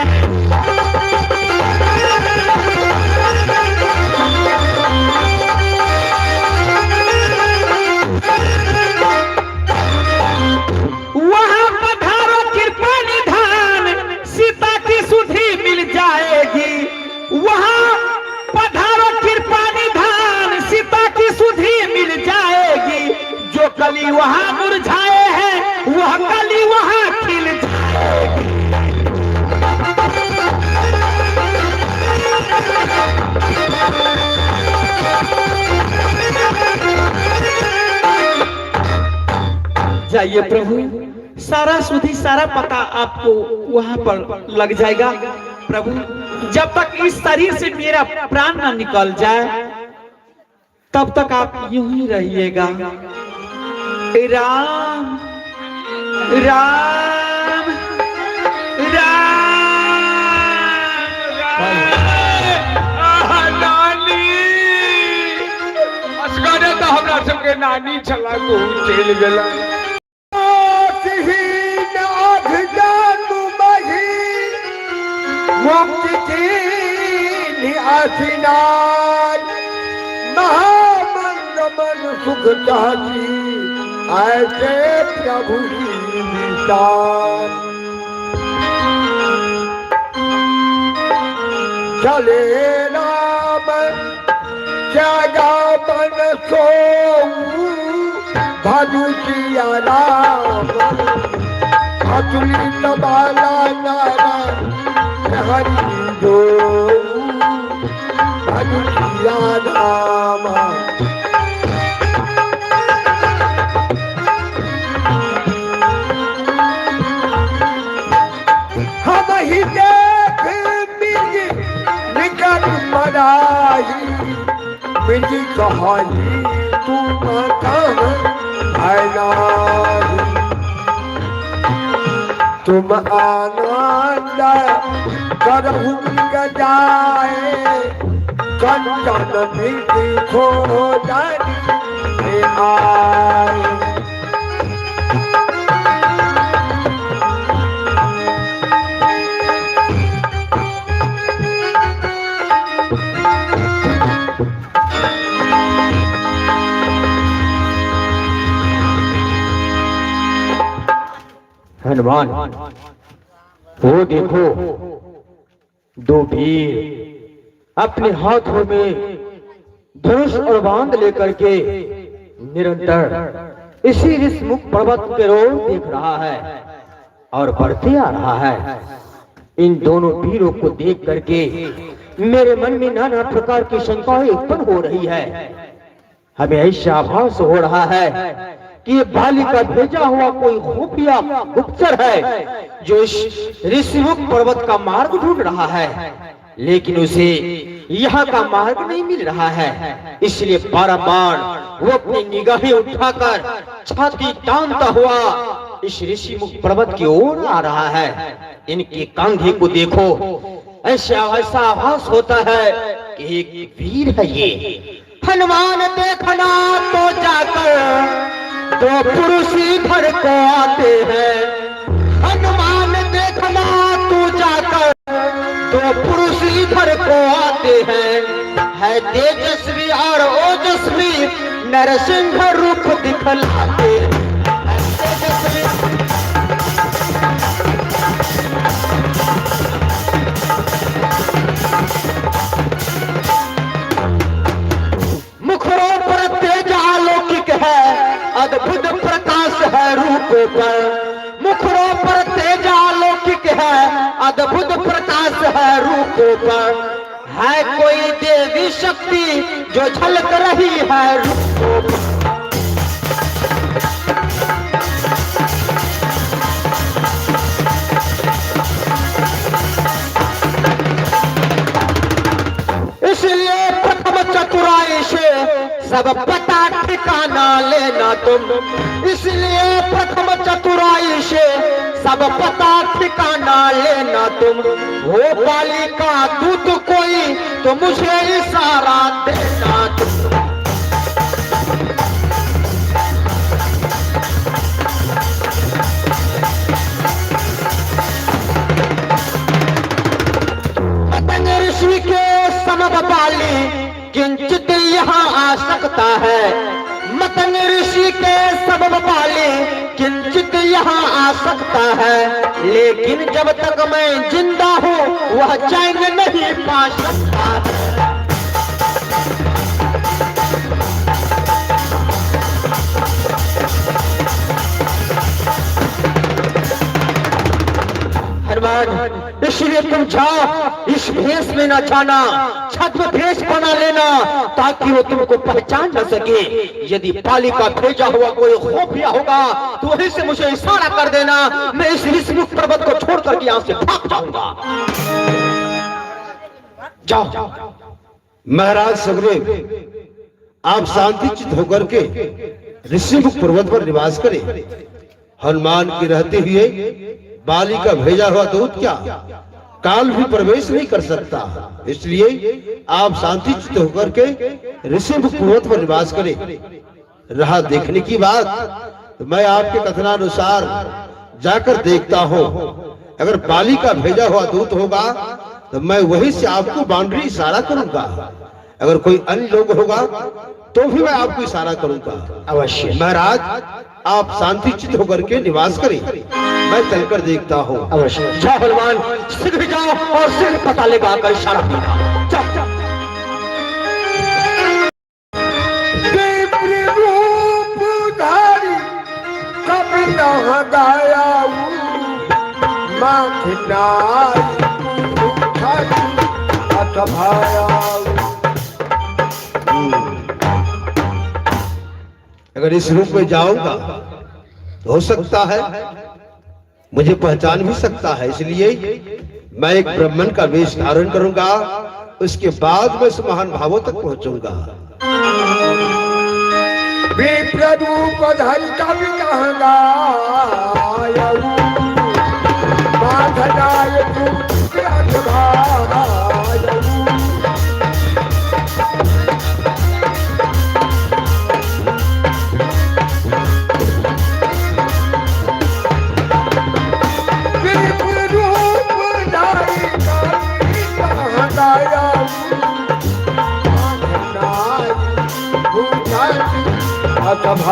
वहां पधारो कृपा निधान, सीता की सुधि मिल जाएगी। वहां पधारो कृपा निधान, सीता की सुधि मिल जाएगी। जो कली वहां मुरझाए हैं, वह कली वहां खिल जाएगी। जाइए प्रभु, सारा सुधि सारा पता आपको वहां पर लग जाएगा। प्रभु, जब तक इस शरीर से मेरा प्राण न निकल जाए, तब तक आप यूं ही रहिएगा। राम राम नानी असगरे तो हमरा सबके नानी चला को चल गेला। मुक्ति की आसीनान, महामंद मन सुख चाची, ऐसे प्रभु की निशान। चले राम जगा मन सोऊ, भानु किया राम, अतुलित बाला नारा हरि दो, भानु किया राम। हम ही देख मिज निकट पराई, मिज कहानी तुम कह भैलाई। तुम आनंद करहु जाए, कंचन बिधि खोजनी आए। हनुमान, वो देखो, दो वीर अपने हाथों में धनुष और बांध लेकर के निरंतर इसी ऋषमुख पर्वत के ओर देख रहा है और बढ़ते आ रहा है। इन दोनों वीरों को देख करके मेरे मन में नाना प्रकार की शंकाएं उत्पन्न हो रही है। हमें ऐसा आभास हो रहा है कि ये बाली का भेजा हुआ कोई खुफिया गुप्तचर है, जो इस ऋषिमुख पर्वत का मार्ग ढूंढ रहा है, लेकिन उसे यहाँ का मार्ग नहीं मिल रहा है। इसलिए बारंबार वो अपनी निगाहें उठाकर छाती तानता हुआ इस ऋषिमुख पर्वत की ओर आ रहा है। इनके कंधे को देखो, ऐसा आभास होता है कि एक वीर है ये। हनुमान देखना तो जाकर दो पुरुष इधर को आते हैं। हनुमान देखना तो जाकर दो पुरुष इधर को आते हैं। है तेजस्वी और ओजस्वी नरसिंह रूप दिखलाते हैं। मुखरों पर तेज अलौकिक है, अद्भुत प्रकाश है रूप पर। मुखरों पर तेज अलौकिक है, अद्भुत प्रकाश है रूप पर। है कोई देवी शक्ति जो झलक रही है रूप पर। सब पता ठिकाना लेना तुम, इसलिए प्रथम चतुराई से सब पता ठिकाना लेना तुम। हो बाली का दूत कोई तो मुझे इशारा देना तुम। मतंग ऋषि के समब बाली किंचित यहाँ आ सकता है। मतंग ऋषि के सबब पाले किंचित यहाँ आ सकता है, लेकिन जब तक मैं जिंदा हूँ वह चैन नहीं पा सकता। हनुमान, इसलिए तुम जाओ, इस भेष में न जाना, छद्म भेष बना लेना ताकि वो तुमको पहचान न सके। यदि पाली का भेजा हुआ कोई खुफिया होगा तो वहीं से मुझे इशारा कर देना, मैं इस विष्णुमुख पर्वत को छोड़ करके यहाँ से भाग जाऊंगा। जाओ। महाराज सुग्रीव, आप शांति चित्त होकर के ऋषिमुख पर्वत पर निवास करें। हनुमान के रहते हुए बाली का भेजा हुआ दूत क्या काल भी प्रवेश नहीं कर सकता, इसलिए आप शांति चित्त होकर के ऋषिमुख पर्वत पर निवास करें। रहा देखने की बात, तो मैं आपके कथनानुसार जाकर देखता हूँ। अगर बाली का भेजा हुआ दूत होगा तो मैं वहीं से आपको बाउंड्री इशारा करूंगा। अगर कोई अन्य लोग होगा तो भी मैं आपको इशारा करूंगा। अवश्य महाराज, आप शांति चित्त होकर के निवास करें, मैं चलकर देखता हूँ। अवश्य। जाओ हनुमान, शीघ्र जाओ और शीघ्र पता लगा कर इशारा देना। जाओ। रूपधारी कभी न गाया अगर इस रूप में जाऊंगा तो हो सकता है मुझे पहचान भी सकता है, इसलिए मैं एक ब्राह्मण का वेश धारण करूंगा, उसके बाद मैं इस महान भावों तक पहुंचूंगा। विप्ररूप धर कवि कहगा माधनाय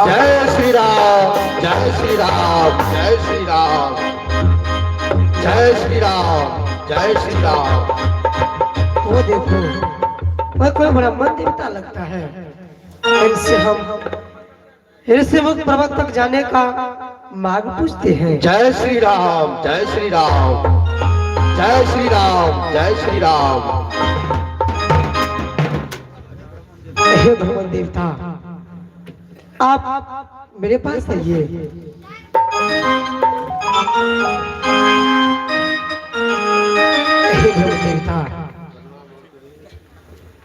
जय श्री राम, जय श्री राम, जय श्री राम, जय श्री राम, जय श्री राम। वो देखो, वह कोई ब्राह्मण देवता लगता है। इनसे हम ऋषिमुख पर्वत तक जाने का मार्ग पूछते हैं। जय श्री राम, जय श्री राम, जय श्री राम, जय श्री राम। हे भगवान देवता, आप मेरे पास आइए। हे भगवान देवता,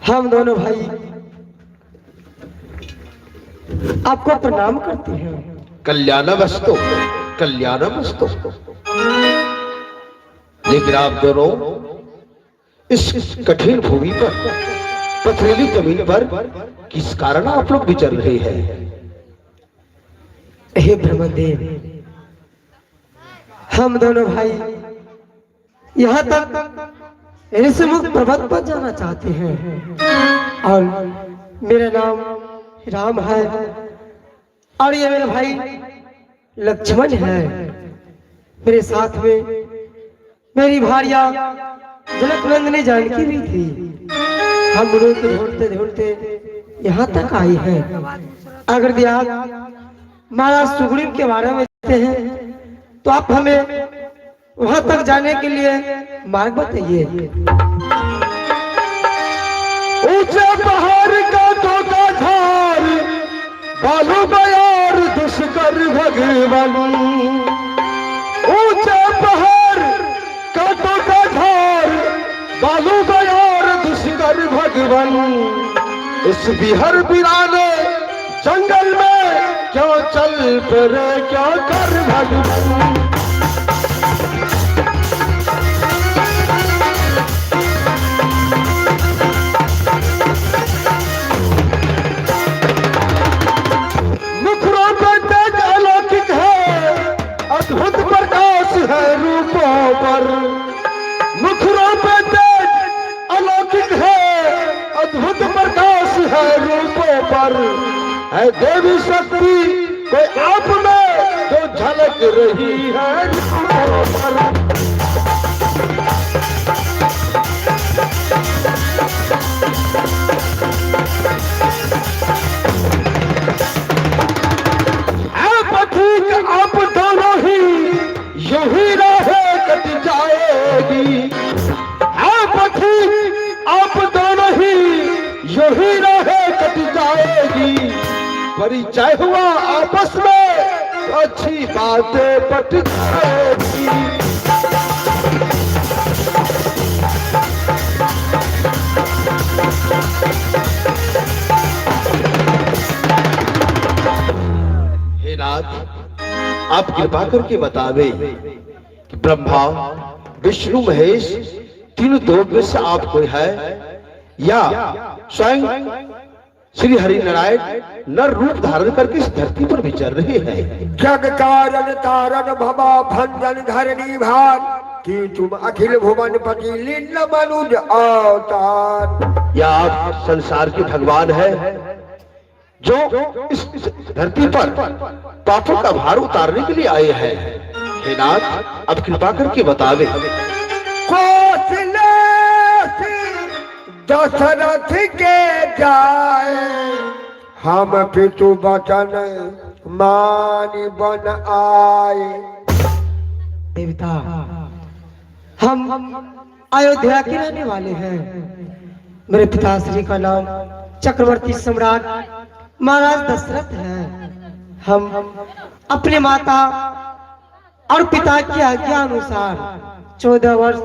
हम दोनों भाई आपको प्रणाम करते हैं। कल्याणमस्तु, कल्याणमस्तु। लेकिन आप दोनों इस कठिन भूमि पर, पथरीली जमीन पर किस कारण आप लोग विचर रहे हैं? हे ब्रह्मदेव, हम दोनों भाई यहाँ तक ऋषिमुख पर्वत पर जाना चाहते हैं और मेरा नाम राम है और ये मेरे भाई लक्ष्मण है। मेरे साथ में मेरी भार्या जनकनंदिनी जानकी भी थी। हम लोग ढूंढते ढूंढते यहाँ तक आई है। अगर आप महाराज सुग्रीव के बारे में जानते हैं तो आप हमें वहां तक जाने के लिए मार्ग बताइए। ऊंचे पहाड़ का तोता झार बालू बयार दुष्कर भगवान। ऊंचे पहाड़ का तोता झार बालू बयार दुष्कर भगवान। इस बिहर बिराने जंगल में क्यों चल पड़े, क्यों कर भगवान। मुखरों पे तेज अलौकिक है, अद्भुत प्रकाश है रूपों पर। मुखरों पे तेज अलौकिक है, अद्भुत प्रकाश है रूपों पर। है देवी शक्ति कोई आप में जो झलक रही है रूपों पर। पथिक आप दोनों ही यूं ही राहें कट जाएगी। पथिक आप दोनों ही यूं ही राहें कट जाएगी। परिचय हुआ आपस में तो अच्छी बातें पट जाएगी। हे नाथ, आप कृपा करके बतावे कि ब्रह्मा विष्णु महेश तीनों दो में से आप कोई है या स्वयं श्री हरि नारायण नर रूप धारण करके इस धरती पर विचर रहे हैं। जग कारण तारण भवा भंजन धरणी भार कि तुम अखिल भुवन पति लीन मनुज अवतार। या आप संसार के भगवान है जो इस धरती पर पापों का भार उतारने के लिए आए हैं। हे नाथ, अब कृपा करके बतावे। कौशले दशरथ के जाए हम पितु बचन मानी बन आए। देवता, हम अयोध्या के रहने वाले हैं। मेरे पिताश्री का नाम चक्रवर्ती सम्राट महाराज दशरथ है। हम अपने माता और पिता की आज्ञा अनुसार 14 वर्ष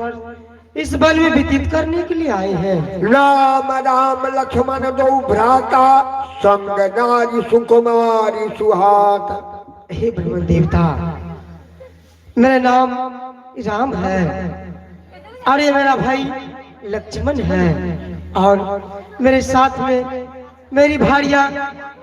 इस वन में व्यतीत करने के लिए आए हैं। राम राम लक्ष्मण दो भ्राता संग नारी सुकुमारी सुहाता। हे ब्रह्मन देवता, मेरा नाम राम है और ये मेरा भाई लक्ष्मण है और मेरे साथ में मेरी भारिया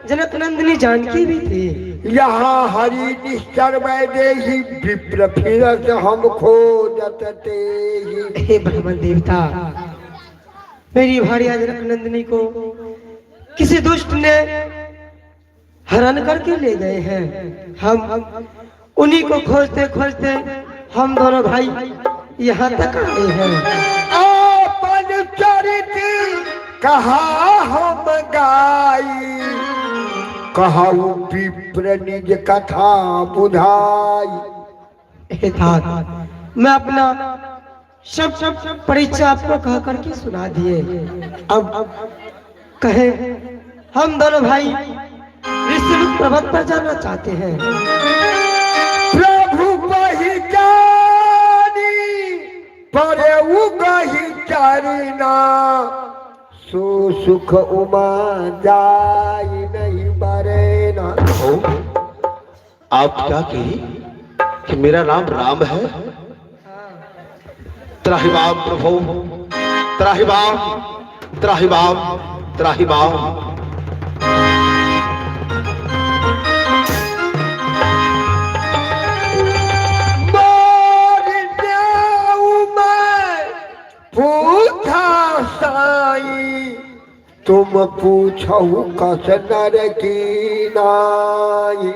जनक नंदिनी जानकी भी थी। यहाँ हरि निश्चर वैदेही विप्र फिरत हम खोजत तेहि। हे ब्रह्मन देवता, मेरी भारिया जनक नंदिनी को किसी दुष्ट ने हरण करके ले गए हैं। हम उन्हीं को खोजते खोजते हम दोनों भाई यहाँ तक आए हैं। आपन चरित्र कहा हम गाई, कहू विप्र निज कथा बुझाई। हे तात, मैं अपना सब परिचय आपको कह करके सुना दिए। अब कहे हम दोनों भाई ऋषि पर्वत पर जाना चाहते हैं। प्रभु बही जानी परे उगही चरना, सो सुख उमा जाई नहीं बरेना। आप क्या कही कि मेरा नाम राम है? त्राहिमाम प्रभु, त्राहिमाम त्राहिमाम त्राहिमाम। तुम पूछो कस नर की नाई।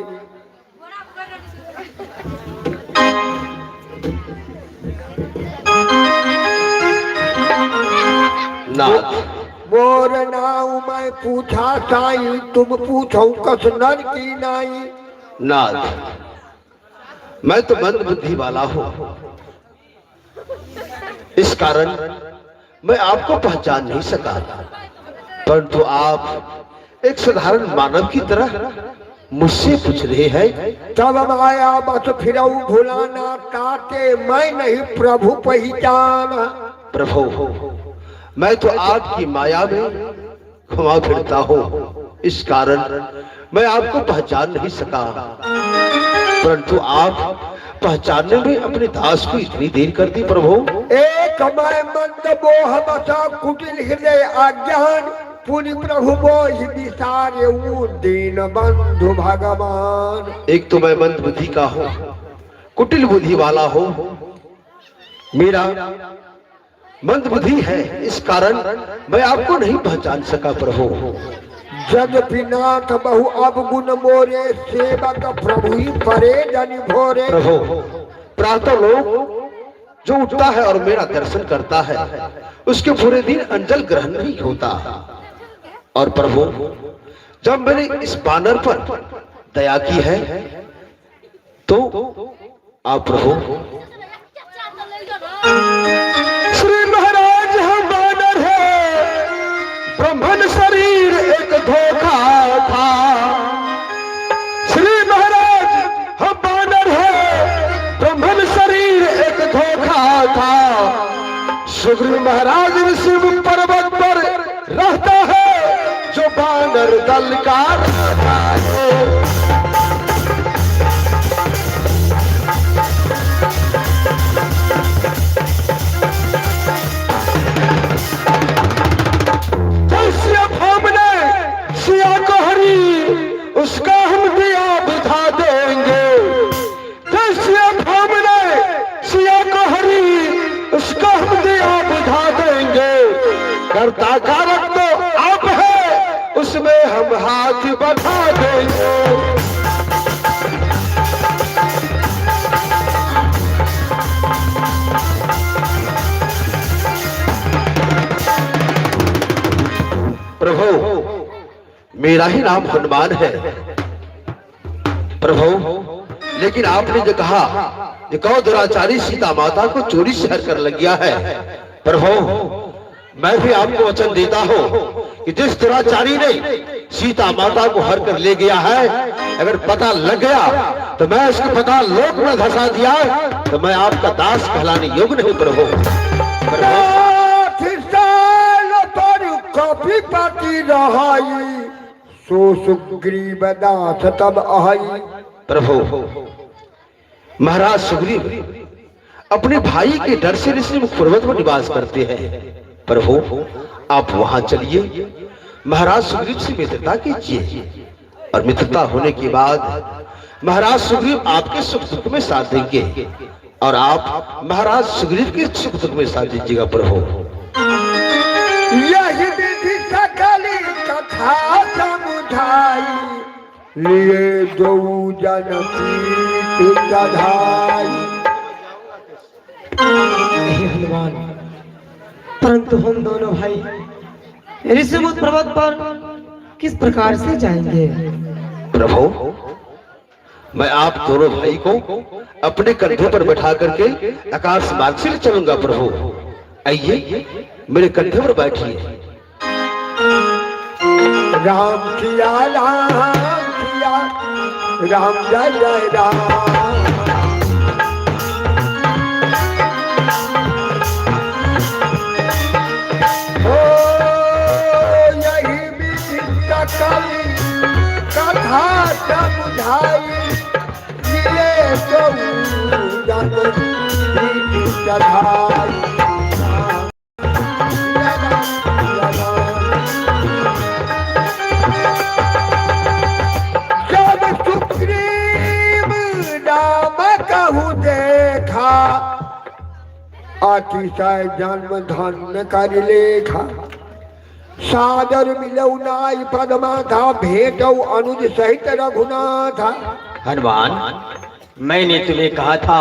नाथ, मोर नाऊ मैं पूछा साई, तुम पूछो कस नर की नाई। नाथ, मैं तो मंद बुद्धि वाला हूँ, इस कारण मैं आपको पहचान नहीं सका। परंतु आप एक साधारण मानव की तरह मुझसे पूछ रहे हैं। तब माया बस फिरऊ भुलाना, ताते मैं नहीं प्रभु पहचाना। प्रभु, मैं तो आपकी माया में घुमा फिरता हूँ, इस कारण मैं आपको पहचान नहीं सका। परंतु आप पहचानने में अपने दास को इतनी देर कर दी प्रभु। एक मैं मंद मोह मता कुटिल हृदय अज्ञान पुनि प्रभु मोहि विसारे दीन बंधु भगवान। एक तो मैं मंद बुद्धि का हूँ, कुटिल बुद्धि वाला हूँ, मेरा मंद बुद्धि है, इस कारण मैं आपको नहीं पहचान सका प्रभु। जग पिनाथ बहु अवगुण मोरे सेवक प्रभु ही परे जनि भोरे। प्रभु प्रातः लोग जो उठता है और मेरा दर्शन करता है उसके पूरे दिन अंजल ग्रहण नहीं होता। और प्रभु जब मैंने इस बानर पर दया की है तो आप प्रभु श्री महाराज हम बानर है, ब्राह्मण शरीर एक धोखा था। श्री महाराज हम बानर है, ब्राह्मण शरीर एक धोखा था। सुग्रीव महाराज ऋषि पर्वत पर रहता है जो बानर दल का राजा है। सिया को हरी उसका हम दिया बुझा देंगे। सिया को हरी उसका हम दिया बुझा देंगे। करता कारक तो आप है उसमें हम हाथ बढ़ा देंगे। प्रभु मेरा ही नाम हनुमान है प्रभु, लेकिन आपने जो कहा कि कौ दुराचारी सीता माता को चोरी से हर कर लग गया है। प्रभु मैं भी आपको वचन देता हूँ कि जिस दुराचारी ने सीता माता को हर कर ले गया है, अगर पता लग गया तो मैं उसको पता लोक में धसा दिया तो मैं आपका दास कहलाने योग्य नहीं। प्रभु कॉपी पाती रहाई सो सुग्रीव दास तब आई। प्रभु महाराज सुग्रीव अपने भाई के डर से ऋषिमुख पर्वत में निवास करते हैं। प्रभु आप वहां चलिए, महाराज सुग्रीव से मित्रता कीजिए और मित्रता होने के बाद महाराज सुग्रीव आपके सुख दुख में साथ देंगे और आप महाराज सुग्रीव के सुख दुख में साथ दीजिएगा। प्रभु यही विधि सकली कथा समुझाई लिए दो जन प्रीत गधाई। हनुमान परंतु हम दोनों भाई ऋषिमुख पर्वत पर किस प्रकार से जाएंगे? प्रभु मैं आप दोनों भाई को अपने कंधों पर बैठा करके आकाश मार्ग से चलूंगा। प्रभु आइए मेरे कंधे पर बैठिए। राम किया राम जय जय राम। ओ यही विधि सकली कथा समुझाई लिए तो जन प्रीत गधाई। देखा अतिशय जन्म धन्य कर लेखा सादर मिलऊ नाई पदमा था भेटऊ अनुज सहित रघुनाथ। हनुमान मैंने तुम्हें कहा था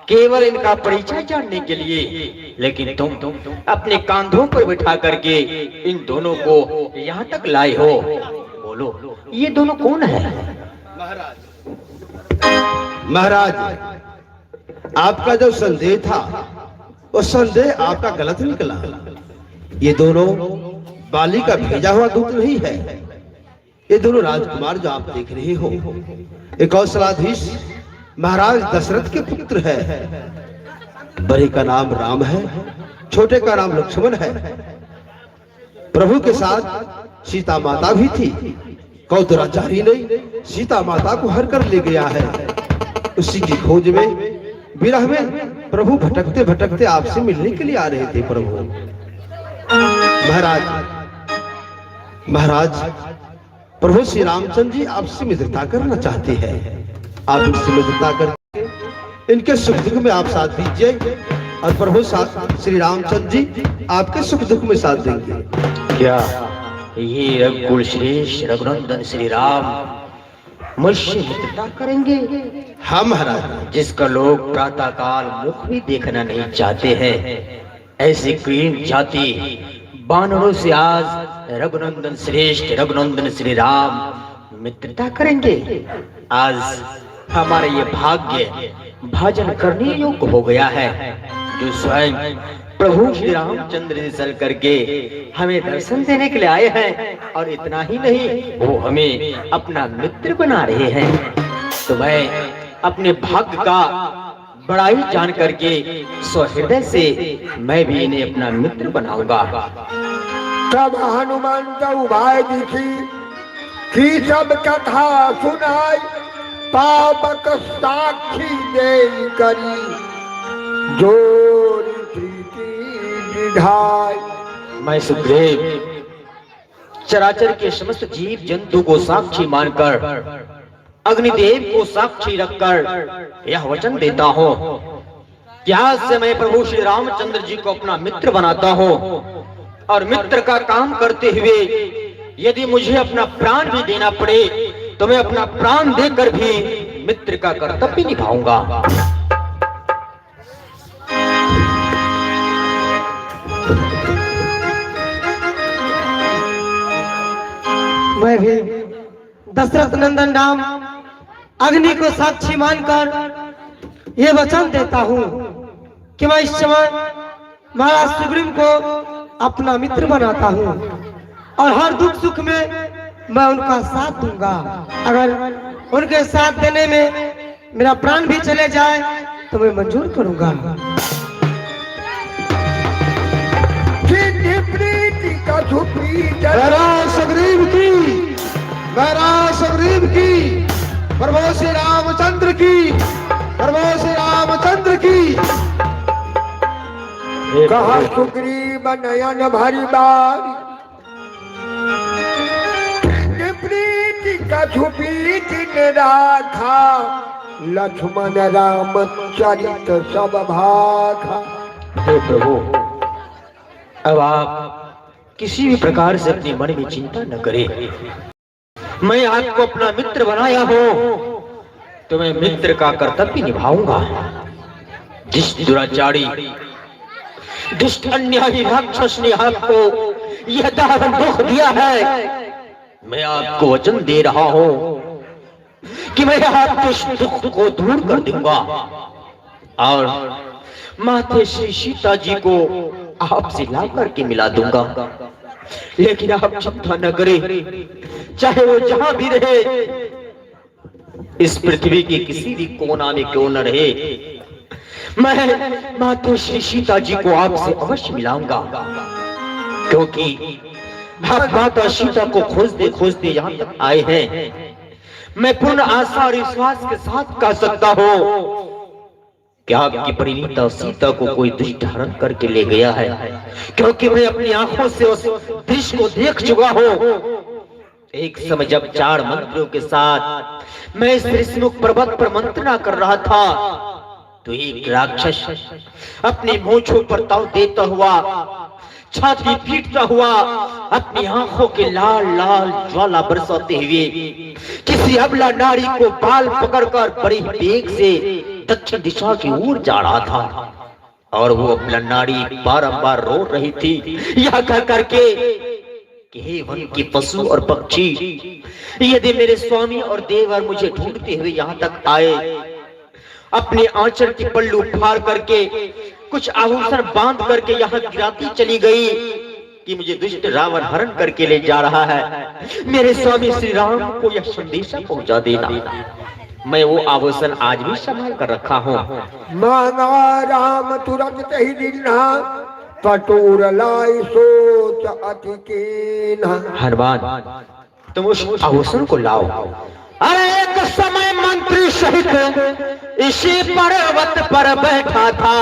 केवल इनका परिचय जानने के लिए, लेकिन तुम अपने कांधों पर बिठा करके इन दोनों को यहाँ तक लाए हो। बोलो ये दोनों कौन है? महाराज आपका जो संदेह था वो संदेह आपका गलत निकला। ये दोनों बाली का भेजा हुआ दूत नहीं है, ये दोनों राजकुमार जो आप देख रहे हो एक कौशलाधीश महाराज दशरथ के पुत्र है। बड़े का नाम राम है, छोटे का नाम लक्ष्मण है। प्रभु के साथ सीता माता भी थी। कौतुराचारी ने सीता माता को हर कर ले गया है। उसी की खोज में विरह में प्रभु भटकते भटकते आपसे मिलने के लिए आ रहे थे। प्रभु महाराज प्रभु श्री रामचंद्र जी आपसे मित्रता करना चाहते हैं। आप इनसे मित्रता करके इनके सुख दुख में आप साथ दीजिए और प्रभु श्री रामचंद्र जी आपके सुख दुख में साथ देंगे। क्या ये रघुकुल श्रेष्ठ रघुनंदन श्री राम मुझसे मित्रता करेंगे? हाँ महाराज। जिसका लोग प्रातः काल मुख भी देखना नहीं चाहते हैं, ऐसी क्रीम जाति बानरों से आज रघुनंदन श्रेष्ठ रघुनंदन श्री राम मित्रता करेंगे। आज हमारा ये भाग्य भाजन करने योग्य हो गया है, जो स्वयं प्रभु श्री रामचंद्र जी चल करके हमें दर्शन देने के लिए आए हैं। और इतना ही नहीं, वो हमें अपना मित्र बना रहे हैं। तो मैं अपने भाग्य का बड़ाई जान करके सहृदय से मैं भी इन्हें अपना मित्र बनाऊंगा। तब हनुमंत उभाय दिखी की सब कथा सुनाई, पावक साक्षी दे करी जोरी प्रीति निधाई। मैं सुग्रीव चराचर के समस्त जीव जंतु को साक्षी मानकर अग्निदेव को साक्षी रखकर यह वचन देता हूँ कि आज से मैं प्रभु श्री रामचंद्र जी को अपना मित्र बनाता हूँ, और मित्र का काम करते हुए यदि मुझे अपना प्राण भी देना पड़े तो मैं अपना प्राण देकर भी मित्र का कर्तव्य निभाऊंगा। मैं भी दशरथ नंदन राम अग्नि को साक्षी मानकर ये वचन देता हूँ कि मैं इस समय महाराज सुग्रीव को अपना मित्र बनाता हूँ और हर दुख सुख में मैं उनका साथ दूंगा। अगर उनके साथ देने में मेरा प्राण भी चले जाए तो मैं मंजूर करूंगा। सुग्रीव की प्रभु श्री रामचंद्र की, प्रभु श्री रामचंद्र की। कहा सुग्रीव नयन भरी बारी, प्रीति कछुपी दिन राखा, लक्ष्मण राम चरित सब भाखा। हे प्रभु, अब आप किसी भी प्रकार से अपने मन में चिंता न करें। मैं आपको अपना मित्र बनाया हूँ तो मैं मित्र का कर्तव्य निभाऊंगा। जिस दुराचारी दुष्ट अन्यायी राक्षस ने आपको यह दारुण दुख दिया है, मैं आपको वचन दे रहा हूँ कि मैं आपके इस दुख को दूर कर दूंगा और माते श्री सीता जी को आपसे ला करके मिला दूंगा। लेकिन आप चिंता न करें, चाहे वो जहां भी रहे, इस पृथ्वी के किसी भी कोना में क्यों न रहे, मैं माता श्री सीता जी को आपसे अवश्य मिलाऊंगा। क्योंकि आप माता सीता को खोजते यहाँ तक आए हैं। मैं पूर्ण आशा और विश्वास के साथ कह सकता हूँ कि आपकी परिणीता सीता को कोई दुष्ट हरण करके ले गया है, क्योंकि मैं अपनी आंखों से उस दृश्य को देख चुका हूँ। एक समय जब 4 मंत्रियों के साथ मैं इस ऋषिमुख पर्वत पर मंत्रणा कर रहा था, तो एक राक्षस अपनी मूंछों पर ताव देता हुआ, छाती पीटता हुआ, अपनी आंखों के लाल लाल ज्वाला बरसाते हुए किसी अबला नारी को बाल पकड़कर बड़ी वेग से दक्षिण दिशा की ओर जा रहा था। और वो अबला नारी बारंबार रो रही थी, यह कह करके कि हे वन के पशु और पक्षी, यदि मेरे स्वामी और देवर मुझे ढूंढते हुए यहाँ तक आए, अपने आंचल की पल्लू फाड़ करके कुछ आभूषण बांध करके यहाँ गिराती चली गई कि मुझे दुष्ट रावण हरण करके ले जा रहा है, मेरे स्वामी श्री राम को यह संदेशा पहुंचा देना। मैं वो आभूषण आज भी संभाल कर रखा हूँ। मांगा राम तुरंत ही दिल्हा, पटूर लाई सोच अति कीन्हा। हनुमान तुम उस आभूषण को लाओ। अरे एक समय मंत्री सहित इसी पर्वत पर बैठा था,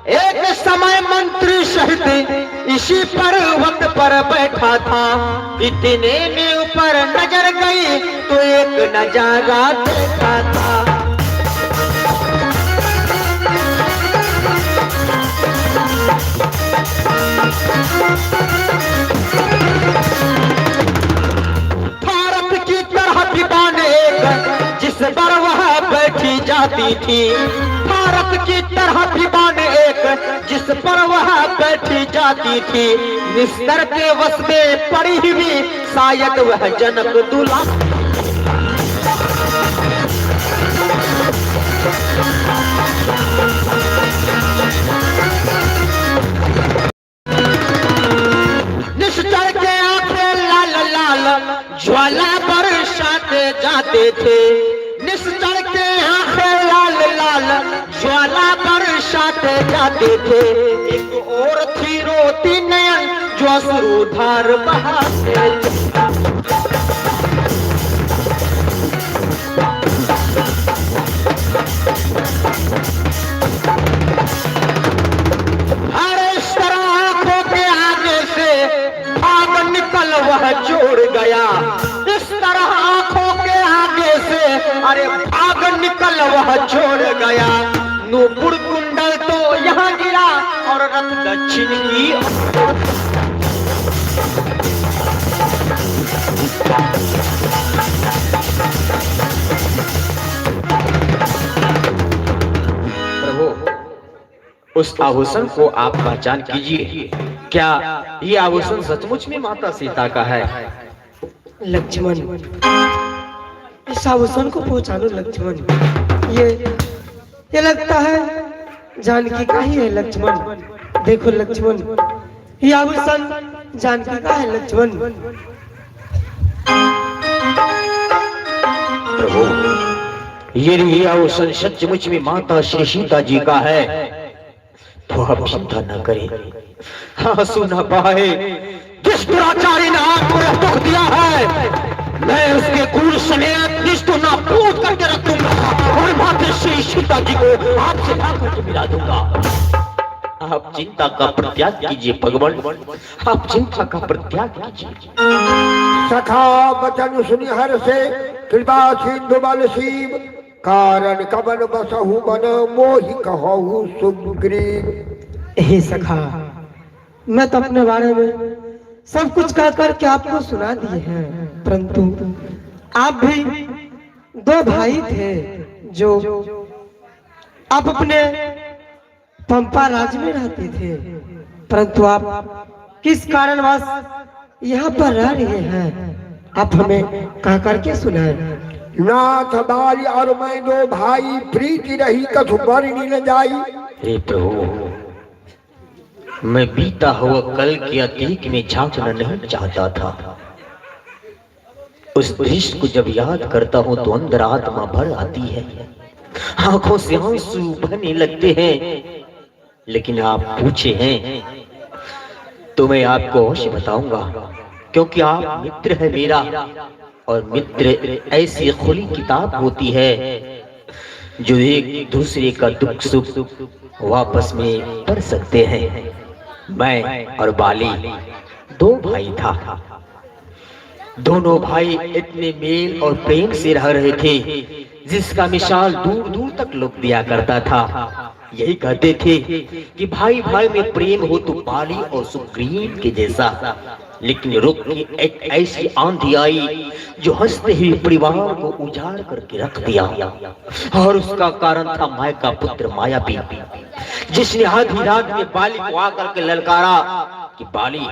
एक समय मंत्री सहित इसी पर्वत पर बैठा था। इतने में ऊपर नजर गई तो एक नजारा देखा था। भारत की तरह दीवान एक जिस पर वह बैठी जाती थी, भारत की तरह दीवान एक जिस पर वह बैठी जाती थी। निस्तर के वश में पड़ी हुई शायद वह जनक दूल्हा। निश्चल के आंखें लाल लाल ज्वाला बरसाते जाते थे, निश्चल के आंखें लाल लाल ज्वाला बरसाते जाते थे। एक और थी रोती नयन जो अश्रुधार बहाते थे। वह जोड़ गया इस तरह आंखों के आगे से, अरे भाग निकल वह छोड़ गया। नूपुर कुंडल तो यहाँ गिरा और रथ दक्षिण की। प्रभु उस आभूषण को आप पहचान कीजिए, क्या ये आभूषण सचमुच में माता सीता का है? लक्ष्मण, इस आभूषण को पहचानो लक्ष्मण। ये लगता है जानकी का ही है लक्ष्मण। देखो लक्ष्मण, ये आभूषण जानकी का है लक्ष्मण। प्रभु ये आभूषण सचमुच में माता श्री सीता जी का है तो आप चिंता न करें, आंसू न पाए। जिस दुराचारी ने आपको दुख दिया है मैं उसके कुल समेत निष्ठु ना पूछ करके रखूंगा और माता श्री सीता जी को आपसे लाकर के मिला दूंगा। आप चिंता का परित्याग कीजिए भगवान, आप चिंता का परित्याग कीजिए। सखा बचन सुनि हर से कृपा सिंधु बल शिव, कारण कवन बसहु मन मोहि कहु सुग्रीव। हे सखा, मैं तो अपने बारे में सब कुछ कह करके आपको सुना दिए हैं, परंतु आप भी दो भाई थे जो आप अपने पंपा राज्य में रहते थे, परंतु आप किस कारणवश यहाँ पर रह रहे हैं आप हमें कह करके सुनाए। नाथ बाली और मैं दो भाई प्रीति रही कछु बरनी न जाई। हे प्रभु, मैं बीता हुआ कल के अतीत में झांकना नहीं चाहता था। उस दृश्य को जब याद करता हूँ तो अंदर आत्मा भर आती है, आंखों से आंसू बहने लगते हैं। लेकिन आप पूछे हैं तो मैं आपको अवश्य बताऊंगा, क्योंकि आप मित्र है मेरा, और मित्र ऐसी खुली किताब होती है जो एक दूसरे का दुख सुख वापस में पढ़ सकते हैं। मैं और बाली दो भाई था, दोनों भाई इतने मेल और प्रेम से रह रहे थे जिसका मिसाल दूर दूर तक लोग दिया करता था। यही कहते थे कि भाई भाई में प्रेम हो तो बाली और सुग्रीव के जैसा। लेकिन रुक की एक ऐसी आंधी आई जो हंसते ही परिवार को उजाड़ करके रख दिया, और उसका कारण था माया का पुत्र मायावी, जिसने आधी रात में बाली को आकर के ललकारा कि बाली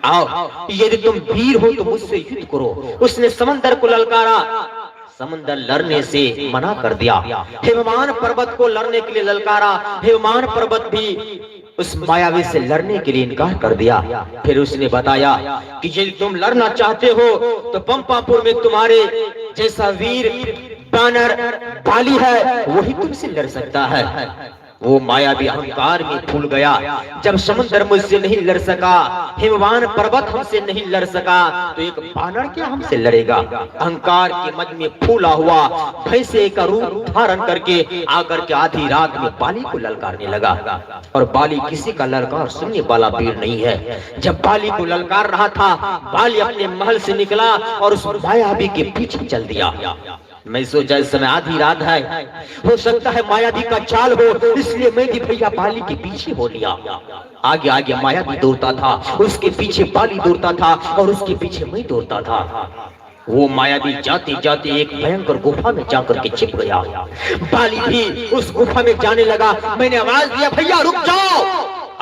आओ, यदि तुम वीर हो तो मुझसे युद्ध करो। उसने समंदर को ललकारा, समंदर लड़ने से मना कर दिया। हिममान पर्वत को लड़ने के लिए ललकारा, हिममान पर्वत भी उस मायावी से लड़ने के लिए इनकार कर दिया। फिर उसने बताया कि यदि तुम लड़ना चाहते हो तो पंपापुर में तुम्हारे जैसा वीर बानर बाली है, वही तुमसे लड़ सकता है। वो मायावी अहंकार में फूल गया। जब समुद्र मुझसे नहीं लड़ सका, हिमवान पर्वत हमसे नहीं लड़ सका, तो एक बानर क्या हमसे लड़ेगा। अहंकार के मद में फूला हुआ भैंसे का रूप धारण करके आकर के आधी रात में बाली को ललकारने लगा। और बाली किसी का ललकार सुनने वाला वीर नहीं है। जब बाली को ललकार रहा था, बाली अपने महल से निकला और उस मायावी के पीछे चल दिया। मैं सोचा इस समय आधी रात है, हो सकता है मायावी का चाल हो, इसलिए मैं भी भैया बाली के पीछे हो लिया। आगे आगे मायावी दौड़ता था, उसके पीछे बाली दौड़ता था और उसके पीछे मैं दौड़ता था। वो मायावी जाते जाते एक भयंकर गुफा में जाकर के छिप गया। बाली भी उस गुफा में जाने लगा। मैंने आवाज दिया, भैया रुक जाओ,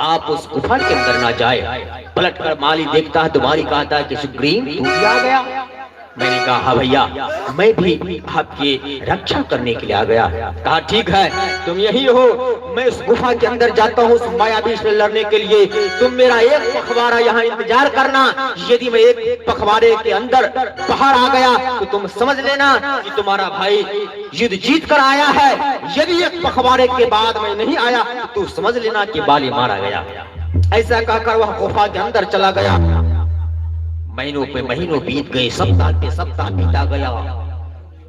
आप उस गुफा के अंदर ना जाए। पलट कर माली देखता है, तुम्हारी कहता है कि सुग्रीव तू भी आ गया। मैंने कहा हाँ भैया, मैं भी आपकी रक्षा करने के लिए आ गया। कहा ठीक है, तुम यही हो, मैं उस गुफा के अंदर जाता हूँ उस मायावी से लड़ने के लिए। तुम मेरा एक पखवाड़ा यहाँ इंतजार करना। यदि मैं एक पखवाड़े के अंदर बाहर आ गया तो तुम समझ लेना कि तुम्हारा भाई युद्ध जीत कर आया है। यदि एक पखवाड़े के बाद मैं नहीं आया तो तू समझ लेना कि बाली मारा गया। ऐसा कहकर वह गुफा के अंदर चला गया। महीनों पे महीनों बीत गए, सप्ताह पे सप्ताह बीता गया,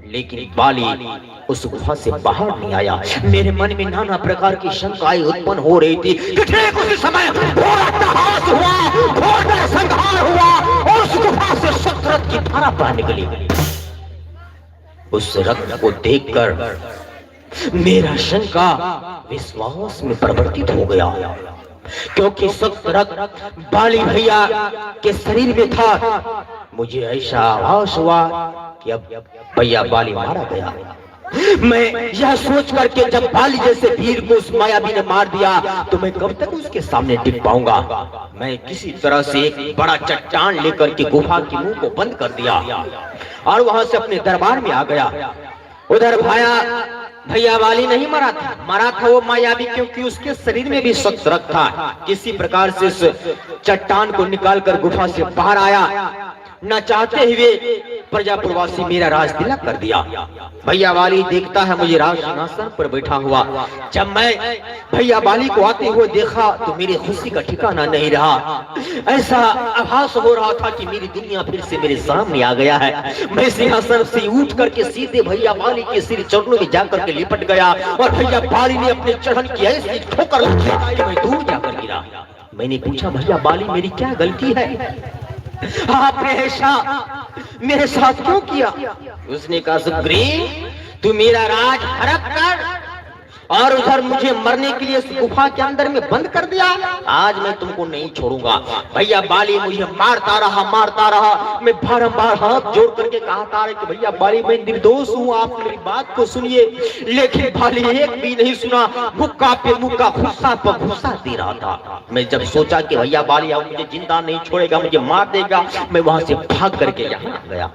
लेकिन बाली उस गुफा से बाहर नहीं आया। मेरे मन में नाना प्रकार की शंकाएं उत्पन्न हो रही थी कि ठीक उसी समय घोर अट्टहास हुआ, घोर संहार हुआ और उस गुफा से शत्रत की धारा बाहर निकली। उस रक्त को देखकर मेरा शंका विश्वास में परिवर्तित हो गया, क्योंकि सख्त रक्त बाली भैया के शरीर में था। मुझे ऐसा आभास हुआ कि अब भैया बाली मारा गया। मैं यह सोच करके जब बाली जैसे वीर को उस मायावी ने मार दिया तो मैं कब तक उसके सामने टिक पाऊंगा। मैं किसी तरह से एक बड़ा चट्टान लेकर के गुफा के मुंह को बंद कर दिया और वहां से अपने दरबार में आ गया। उधर भैया बाली नहीं मरा था वो मायावी, क्योंकि उसके शरीर में भी सख्त रक्त था। किसी प्रकार से इस चट्टान को निकालकर गुफा से बाहर आया। न चाहते हुए प्रजापुरवासी मेरा राज तिलक कर दिया। भैया बाली देखता है मुझे राज सिंहासन पर बैठा हुआ। जब मैं भैया बाली को आते हुए देखा तो मेरी खुशी का ठिकाना नहीं रहा। ऐसा आभास हो रहा था कि मेरी दुनिया फिर से मेरे सामने आ गया है। मैं सिंहासन से उठ करके सीधे भैया बाली के सिर चरणों में जाकर के लिपट गया और भैया बाली ने अपने चढ़न की ऐसी ठोकर लगाई कि मैं दूर जाकर गिरा। मैंने पूछा, भैया बाली मेरी क्या गलती है, आपने ऐसा मेरे साथ क्यों किया? उसने कहा, सुग्रीव तू मेरा राज हड़प कर और उधर मुझे मरने के लिए गुफा के अंदर में बंद कर दिया। आज मैं तुमको नहीं छोड़ूंगा। भैया बाली मुझे मारता रहा। मैं बारंबार हाथ जोड़ करके कहता रहा कि भैया बाली मैं निर्दोष हूँ, आप मेरी बात को सुनिए। लेकिन बाली एक भी नहीं सुना, मुक्का पे मुक्का, गुस्सा पर गुस्सा दे रहा था। मैं जब सोचा कि भैया बाली अब मुझे जिंदा नहीं छोड़ेगा, मुझे मार देगा, मैं वहां से भाग करके यहाँ गया,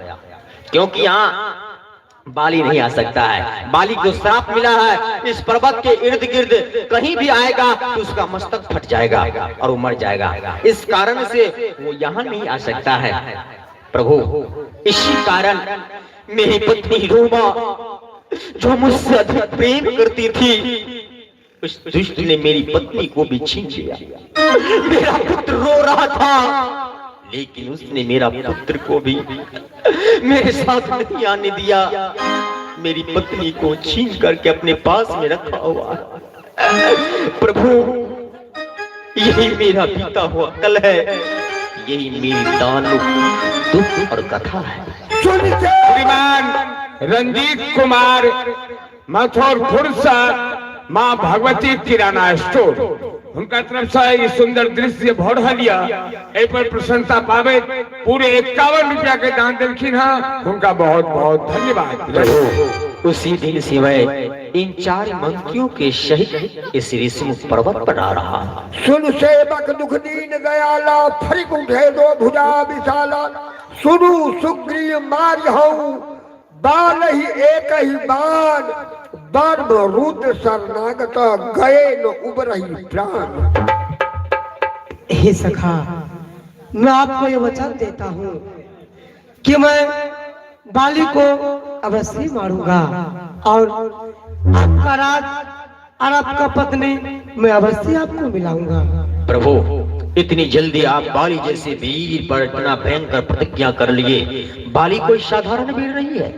क्योंकि यहाँ बाली नहीं आ सकता है। बाली को श्राप मिला है, इस पर्वत के इर्द गिर्द कहीं भी आएगा तो उसका मस्तक फट जाएगा और वो मर जाएगा। इस कारण से वो यहाँ नहीं आ सकता है। प्रभु इसी कारण मेरी पत्नी रूमा जो मुझसे अधिक प्रेम करती थी, उस दुष्ट ने मेरी पत्नी को भी छीन लिया। मेरा पुत्र रो रहा था, लेकिन उसने मेरा पुत्र को भी मेरे साथ नहीं आने दिया। मेरी पत्नी को छीन करके अपने पास में रखा हुआ। प्रभु यही मेरा बीता हुआ कल है, यही मेरी दानु दुख और कथा है। श्रीमान रंजीत कुमार मथुरपुर से माँ भगवती किराना स्टोर उनका तरफ से ये सुंदर दृश्य भोड़ लिया पर प्रशंसा पावे पूरे 51 रुपया के दान दिलखिन है, उनका बहुत बहुत धन्यवाद। उसी दिन से मैं इन 4 मंकियों के सहित इस ऋषिमुख पर्वत पर आ रहा। सुन सेवक दुख दीन गयाला, फरिक उठे दो भुजा विशाला। सुनु सुग्रीव मारिहु, बाल ही एक ही बाण। बर्भ रुद्र शरणागत, गए न उबरहि प्राण। हे सखा, मैं आपको ये वचन देता हूँ कि मैं बाली को अवश्य मारूंगा और आपका राज और आपका पत्नी मैं अवश्य आपको मिलाऊंगा। प्रभु, इतनी जल्दी आप बाली जैसे वीर पर इतना भयंकर प्रतिज्ञा कर लिए। बाली कोई साधारण वीर नहीं है।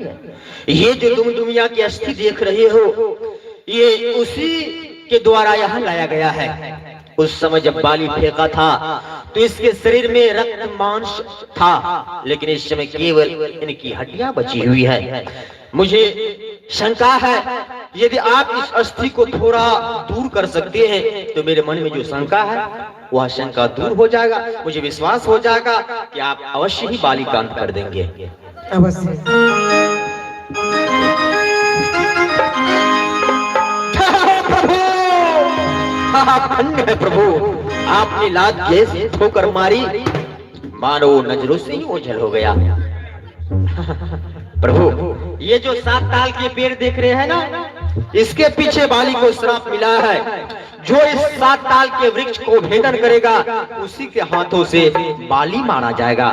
ये जो तुम दुनिया की अस्थि देख रहे हो, ये उसी के द्वारा यहाँ लाया गया है। उस समय जब बाली फेंका था तो इसके शरीर में रक्त मांस था, लेकिन इस समय केवल इनकी हड्डियां बची हुई है। मुझे शंका है, यदि आप इस अस्थि को थोड़ा दूर कर सकते हैं तो मेरे मन में जो शंका है वह शंका दूर हो जाएगा। मुझे विश्वास हो जाएगा कि आप अवश्य ही बाली का अंत कर देंगे। अवश्य। धन्य है प्रभु, आपने लात जैसे ठोकर मारी, मानो नजरों से ही ओझल हो गया। प्रभु, ये जो 7 ताल के पेड़ देख रहे हैं ना, इसके पीछे बाली को श्राप मिला है। जो इस 7 ताल के वृक्ष को भेदन करेगा उसी के हाथों से बाली मारा जाएगा।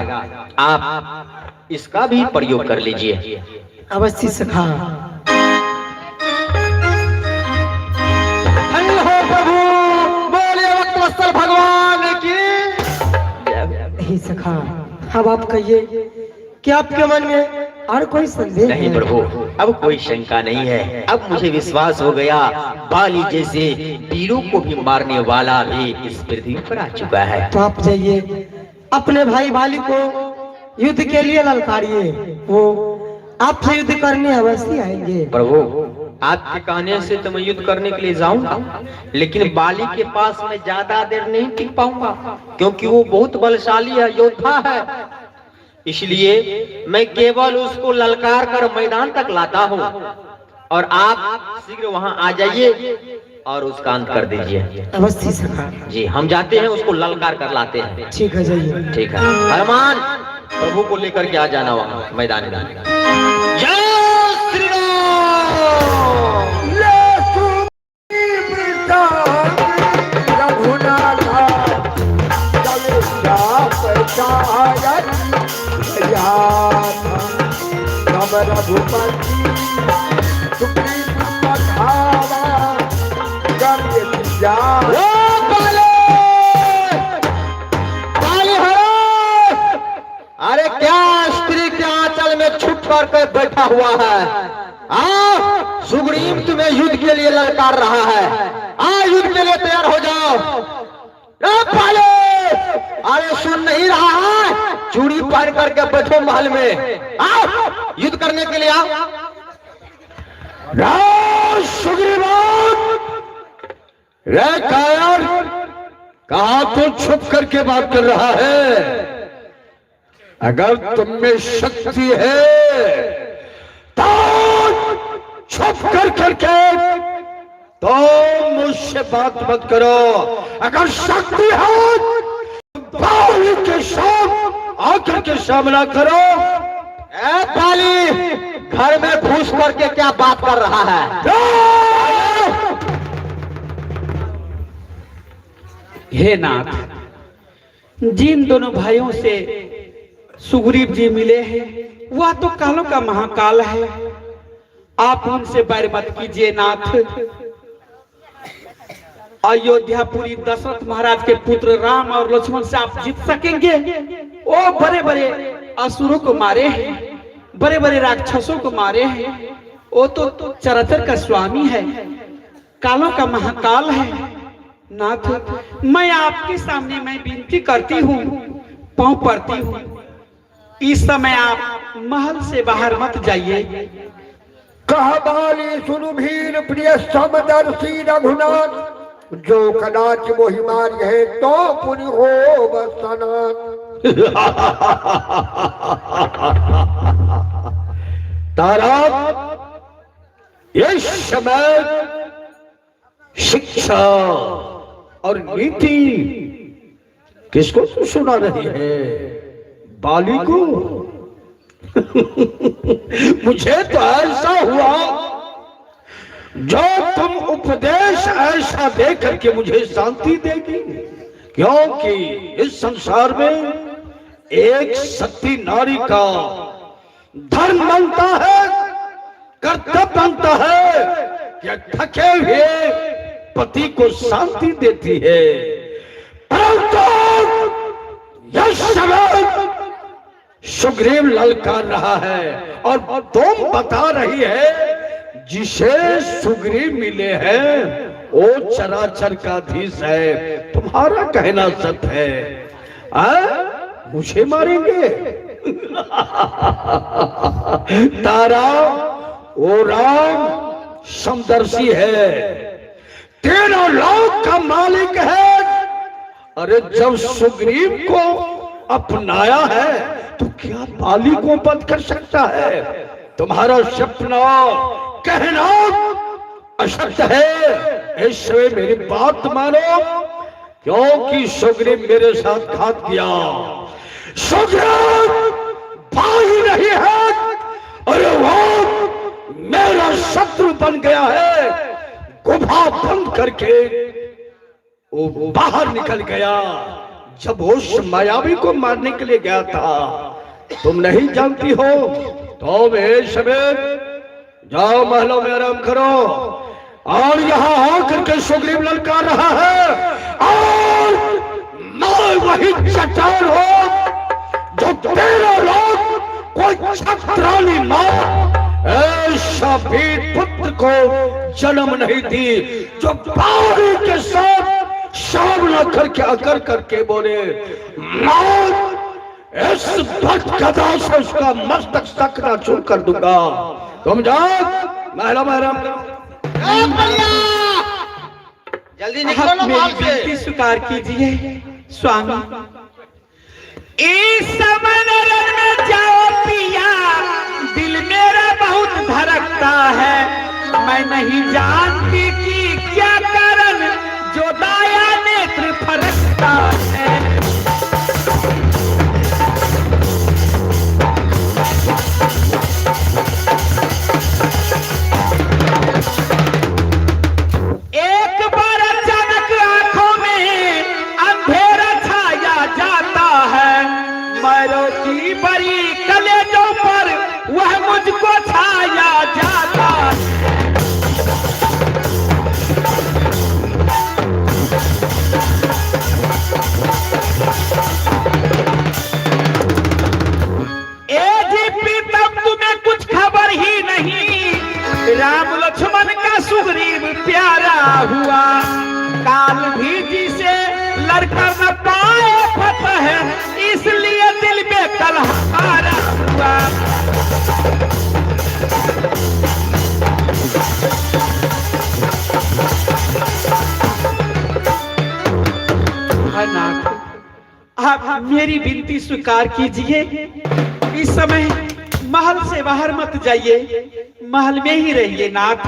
आप इसका भी प्रयोग कर लीजिए। अवश्य सखा। भगवान की हे सखा, अब आप कहिए कि आपके मन में और कोई संदेह नहीं? प्रभु, अब कोई शंका नहीं है। अब मुझे विश्वास हो गया, बाली जैसे वीरों को भी मारने वाला भी इस पृथ्वी पर आ चुका है। तो आप जाइए अपने भाई बाली को युद्ध के लिए ललकारिए, वो आपसे युद्ध करने अवश्य आएंगे। प्रभु, आपके कहने से तो मैं युद्ध करने के लिए जाऊंगा, लेकिन बाली के पास मैं ज्यादा देर नहीं टिक पाऊंगा, क्योंकि वो बहुत बलशाली है, योद्धा है। इसलिए मैं केवल उसको ललकार कर मैदान तक लाता हूँ, और आप शीघ्र वहाँ आ जाइए और उसका अंत कर दीजिए। अवश्य सखा। जी, हम जाते हैं, उसको ललकार कर लाते हैं। ठीक है, जाइए। ठीक है। हनुमान, प्रभु को लेकर के आ जाना वहाँ मैदान में। जय श्री अरे क्या स्त्री के आंचल में छुप करके बैठा हुआ है? आओ, सुग्रीव तुम्हें युद्ध के लिए ललकार रहा है। आओ, युद्ध के लिए तैयार हो जाओ। पाले, अरे सुन नहीं रहा है? चूड़ी पहन करके बैठो महल में। आओ, युद्ध करने के लिए आओ। सुग्रीव, रे कायर, कहां तो छुप करके बात कर रहा है? अगर तुम में शक्ति है तो छुप कर करके तो मुझसे बात मत करो। अगर शक्ति है बाली के साथ आकर के सामना करो। ए बाली, घर में घुस करके क्या बात कर रहा है? हे नाथ, जिन दोनों भाइयों से सुग्रीव जी मिले हैं वह तो कालों का महाकाल है। आप उनसे बैर मत कीजिए नाथ। अयोध्यापुरी दशरथ महाराज के पुत्र राम और लक्ष्मण से आप जीत सकेंगे? वो बड़े बड़े असुरों को मारे हैं, बड़े बड़े राक्षसों को मारे हैं। वो तो चराचर का स्वामी है, कालों का महाकाल है। नाथ, मैं आपके सामने मैं विनती करती हूँ, पांव पड़ती हूँ, इस समय आप महल से बाहर मत जाइए। कह बाली सुनु भीर प्रिय समदर्शी रघुनाथ, जो कदाच मोहि मारी है तो पुनि हो बसनाथ। तारा, इस समय शिक्षा और नीति किसको तू सुना रही है? बाली को? मुझे तो ऐसा हुआ जो तुम उपदेश ऐसा दे करके मुझे शांति देगी, क्योंकि इस संसार में एक सती नारी का धर्म बनता है, कर्तव्य बनता है कि थके हुए पति को शांति देती है। परंतु यह समय सुग्रीव ललकार रहा है और तुम बता रही है जिसे सुग्रीव मिले हैं वो चराचर का अधीश है। तुम्हारा कहना सत्य है। मुझे मारेंगे? तारा वो राम समदर्शी है, 13 लोक का मालिक है। अरे जब सुग्रीव को अपनाया है तो क्या बाली को बंद कर सकता है? तुम्हारा सपना कहना असत्य है। इसमें मेरी बात मानो, क्योंकि सुग्रीव मेरे साथ घात किया। सुग्रीव भाई नहीं है, अरे वो मेरा शत्रु बन गया है। गुफा बंद करके वो बाहर निकल गया। जब उस मायावी को मारने के लिए गया था, तुम नहीं जानती हो तो जाओ महलों में आराम करो। और यहाँ आकर के सुग्रीव ललकार रहा है और मैं वही चट्टान हूं जो 13 लोग कोई छत्राली मां ऐसा भी पुत्र को जन्म नहीं दी, जो बारी के साथ सामना करके अकर करके बोले मौत, इस भटकदा से उसका मस्तक सकना चूर कर दूंगा। तुम जाओ महला महराम करो। जल्दी निकलो ना वहां से। विनती स्वीकार कीजिए स्वामी। इस समय नरन में जाओ पिया, दिल मेरा बहुत धड़कता है। मैं नहीं जानती कि क्या कारण जो दाया नेत्र फरकता है। एक बार अचानक आंखों में अंधेरा छाया जाता है। मैरों की बड़ी कलेजों पर वह मुझको छाया जाता है। तब तुम्हें कुछ खबर ही नहीं, राम लक्ष्मण का सुग्रीव प्यारा हुआ। काल भी जिसे लड़कर न पाए फतह, इसलिए दिल में कलह हारा हुआ। आप मेरी विनती स्वीकार कीजिए। इस समय महल से बाहर मत जाइए, महल में ही रहिए नाथ।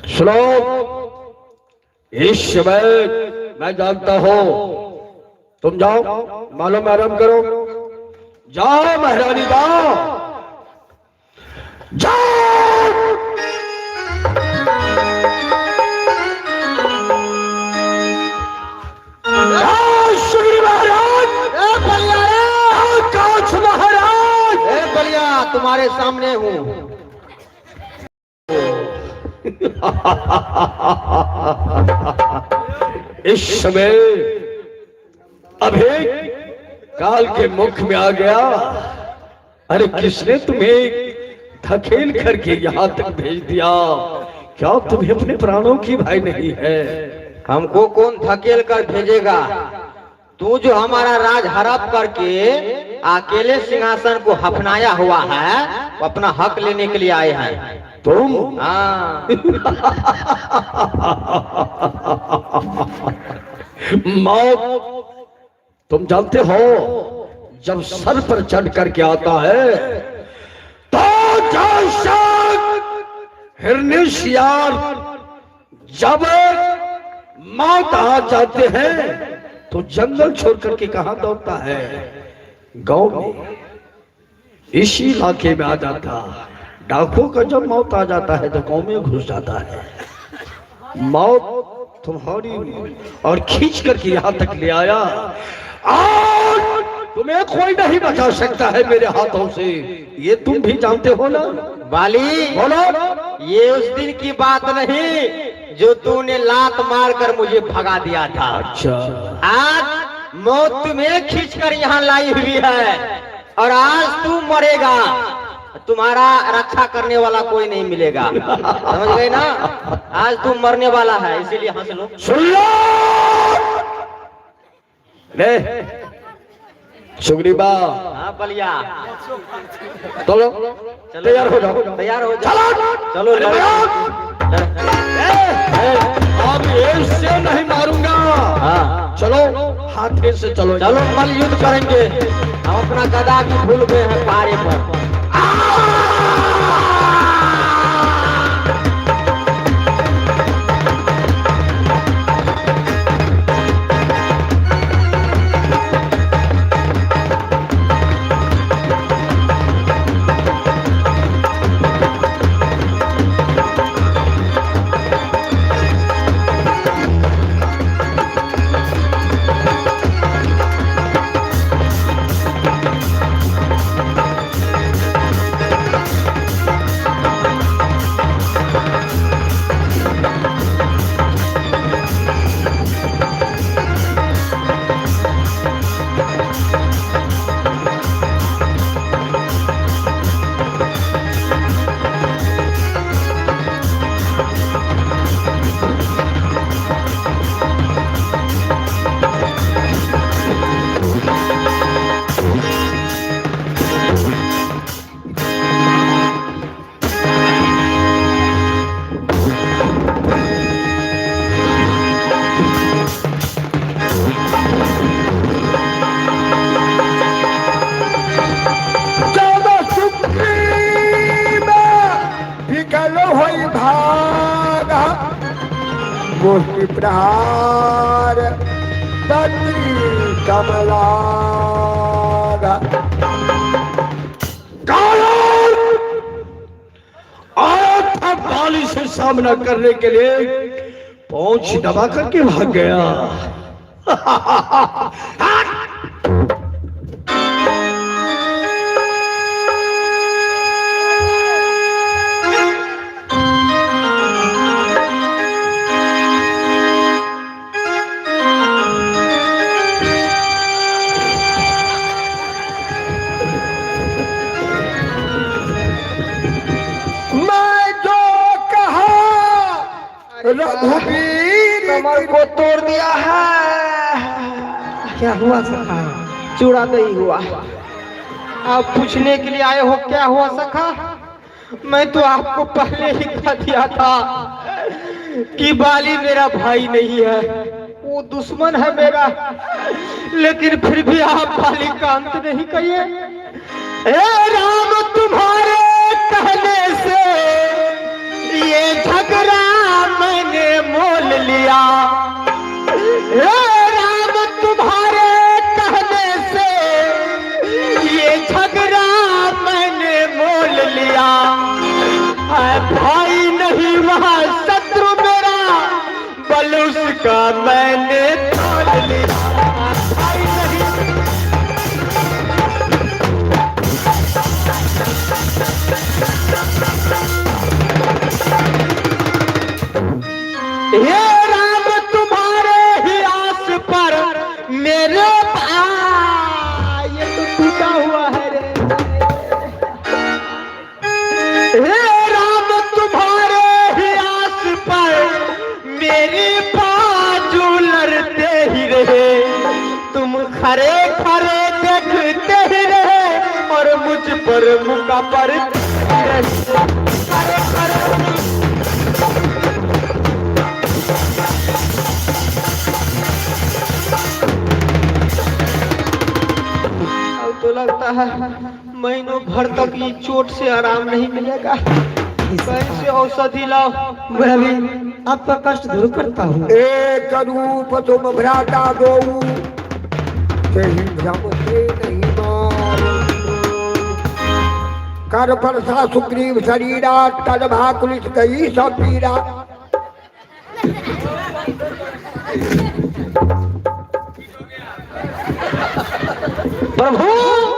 सुनो, इस समय मैं जानता हूं, तुम जाओ मालूम में आराम करो। जाओ महारानी जाओ, जाओ। तुम्हारे सामने हूँ। इस समय अभी काल के मुख में आ गया। अरे किसने तुम्हें धकेल करके यहाँ तक भेज दिया? क्या तुम्हें अपने प्राणों की भय नहीं है? हमको कौन धकेल कर भेजेगा? तू जो हमारा राज हड़प करके अकेले सिंहासन को हफनाया हुआ है, वो अपना हक लेने के लिए आए हैं। तुम? हाँ। मौत, तुम जानते हो जब सर पर चढ़ करके आता है तो जैसा हिरनिशियार जब मौत आ जाते हैं तो जंगल छोड़ करके कहां दौड़ता है? गांव में, इसी इलाके में आ जाता। डाकुओं का जब मौत आ जाता है तो गांव में घुस जाता है। मौत तुम्हारी और खींच करके यहां तक ले आया और तुम्हें कोई नहीं बचा सकता है मेरे हाथों से, ये तुम भी जानते हो ना। बाली बोलो। ये उस दिन की बात नहीं जो तूने लात मार कर मुझे भगा दिया था। अच्छा, आज मौत तुम्हें खींचकर यहाँ लाई हुई है और आज तू मरेगा, तुम्हारा रक्षा करने वाला कोई नहीं मिलेगा। समझ गए ना? आज तू मरने वाला है, इसीलिए हंस लो। सुन लो। ले सुग्रीवा, हाँ बलिया, चलो चलो तैयार हो जाओ। तैयार हो जाओ। चलो अब ऐसे नहीं मारूंगा। हाँ चलो हाथे से चलो। चलो मल युद्ध करेंगे। हम अपना गदा भी भूल गए हैं पारे पर। गोष्ठी प्रहार बद्री कमला आया था बाली से सामना करने के लिए, पहुंच दबा करके भाग गया। रघुवीर कमर को तोड़ दिया है। क्या हुआ सखा? चूड़ा नहीं हुआ। आप पूछने के लिए आए हो क्या हुआ सखा? मैं तो आपको पहले ही कह दिया था कि बाली मेरा भाई नहीं है, वो दुश्मन है मेरा, लेकिन फिर भी आप बाली का अंत नहीं कहिए। ए राम, तुम्हारे कहने से ये झगड़ा मैंने मोल लिया। हे राम, तुम्हारे कहने से ये झगड़ा मैंने मोल लिया। भाई नहीं वहाँ शत्रु मेरा, बल उसका मैंने तोल लिया। भाई नहीं। हे राम, तुम्हारे ही आस पर मेरे भाई, ये तो टूटा हुआ है रे। हे राम, तुम्हारे ही आस पर मेरी बाजू लड़ते ही रहे, तुम खरे खरे देखते ही रहे और मुझ पर मुका पर खरे खरे। तो लगता है महीनों भर तक ये चोट से आराम नहीं मिलेगा। कैसे औषधि लाओ? मैं भी आपका कष्ट दूर करता हूँ। एक रूप तुम भ्राता दो, भ्रम से नहीं मारो। कर परसा सुग्रीव शरीरा, तद भाकुलित गई सब पीरा। प्रभु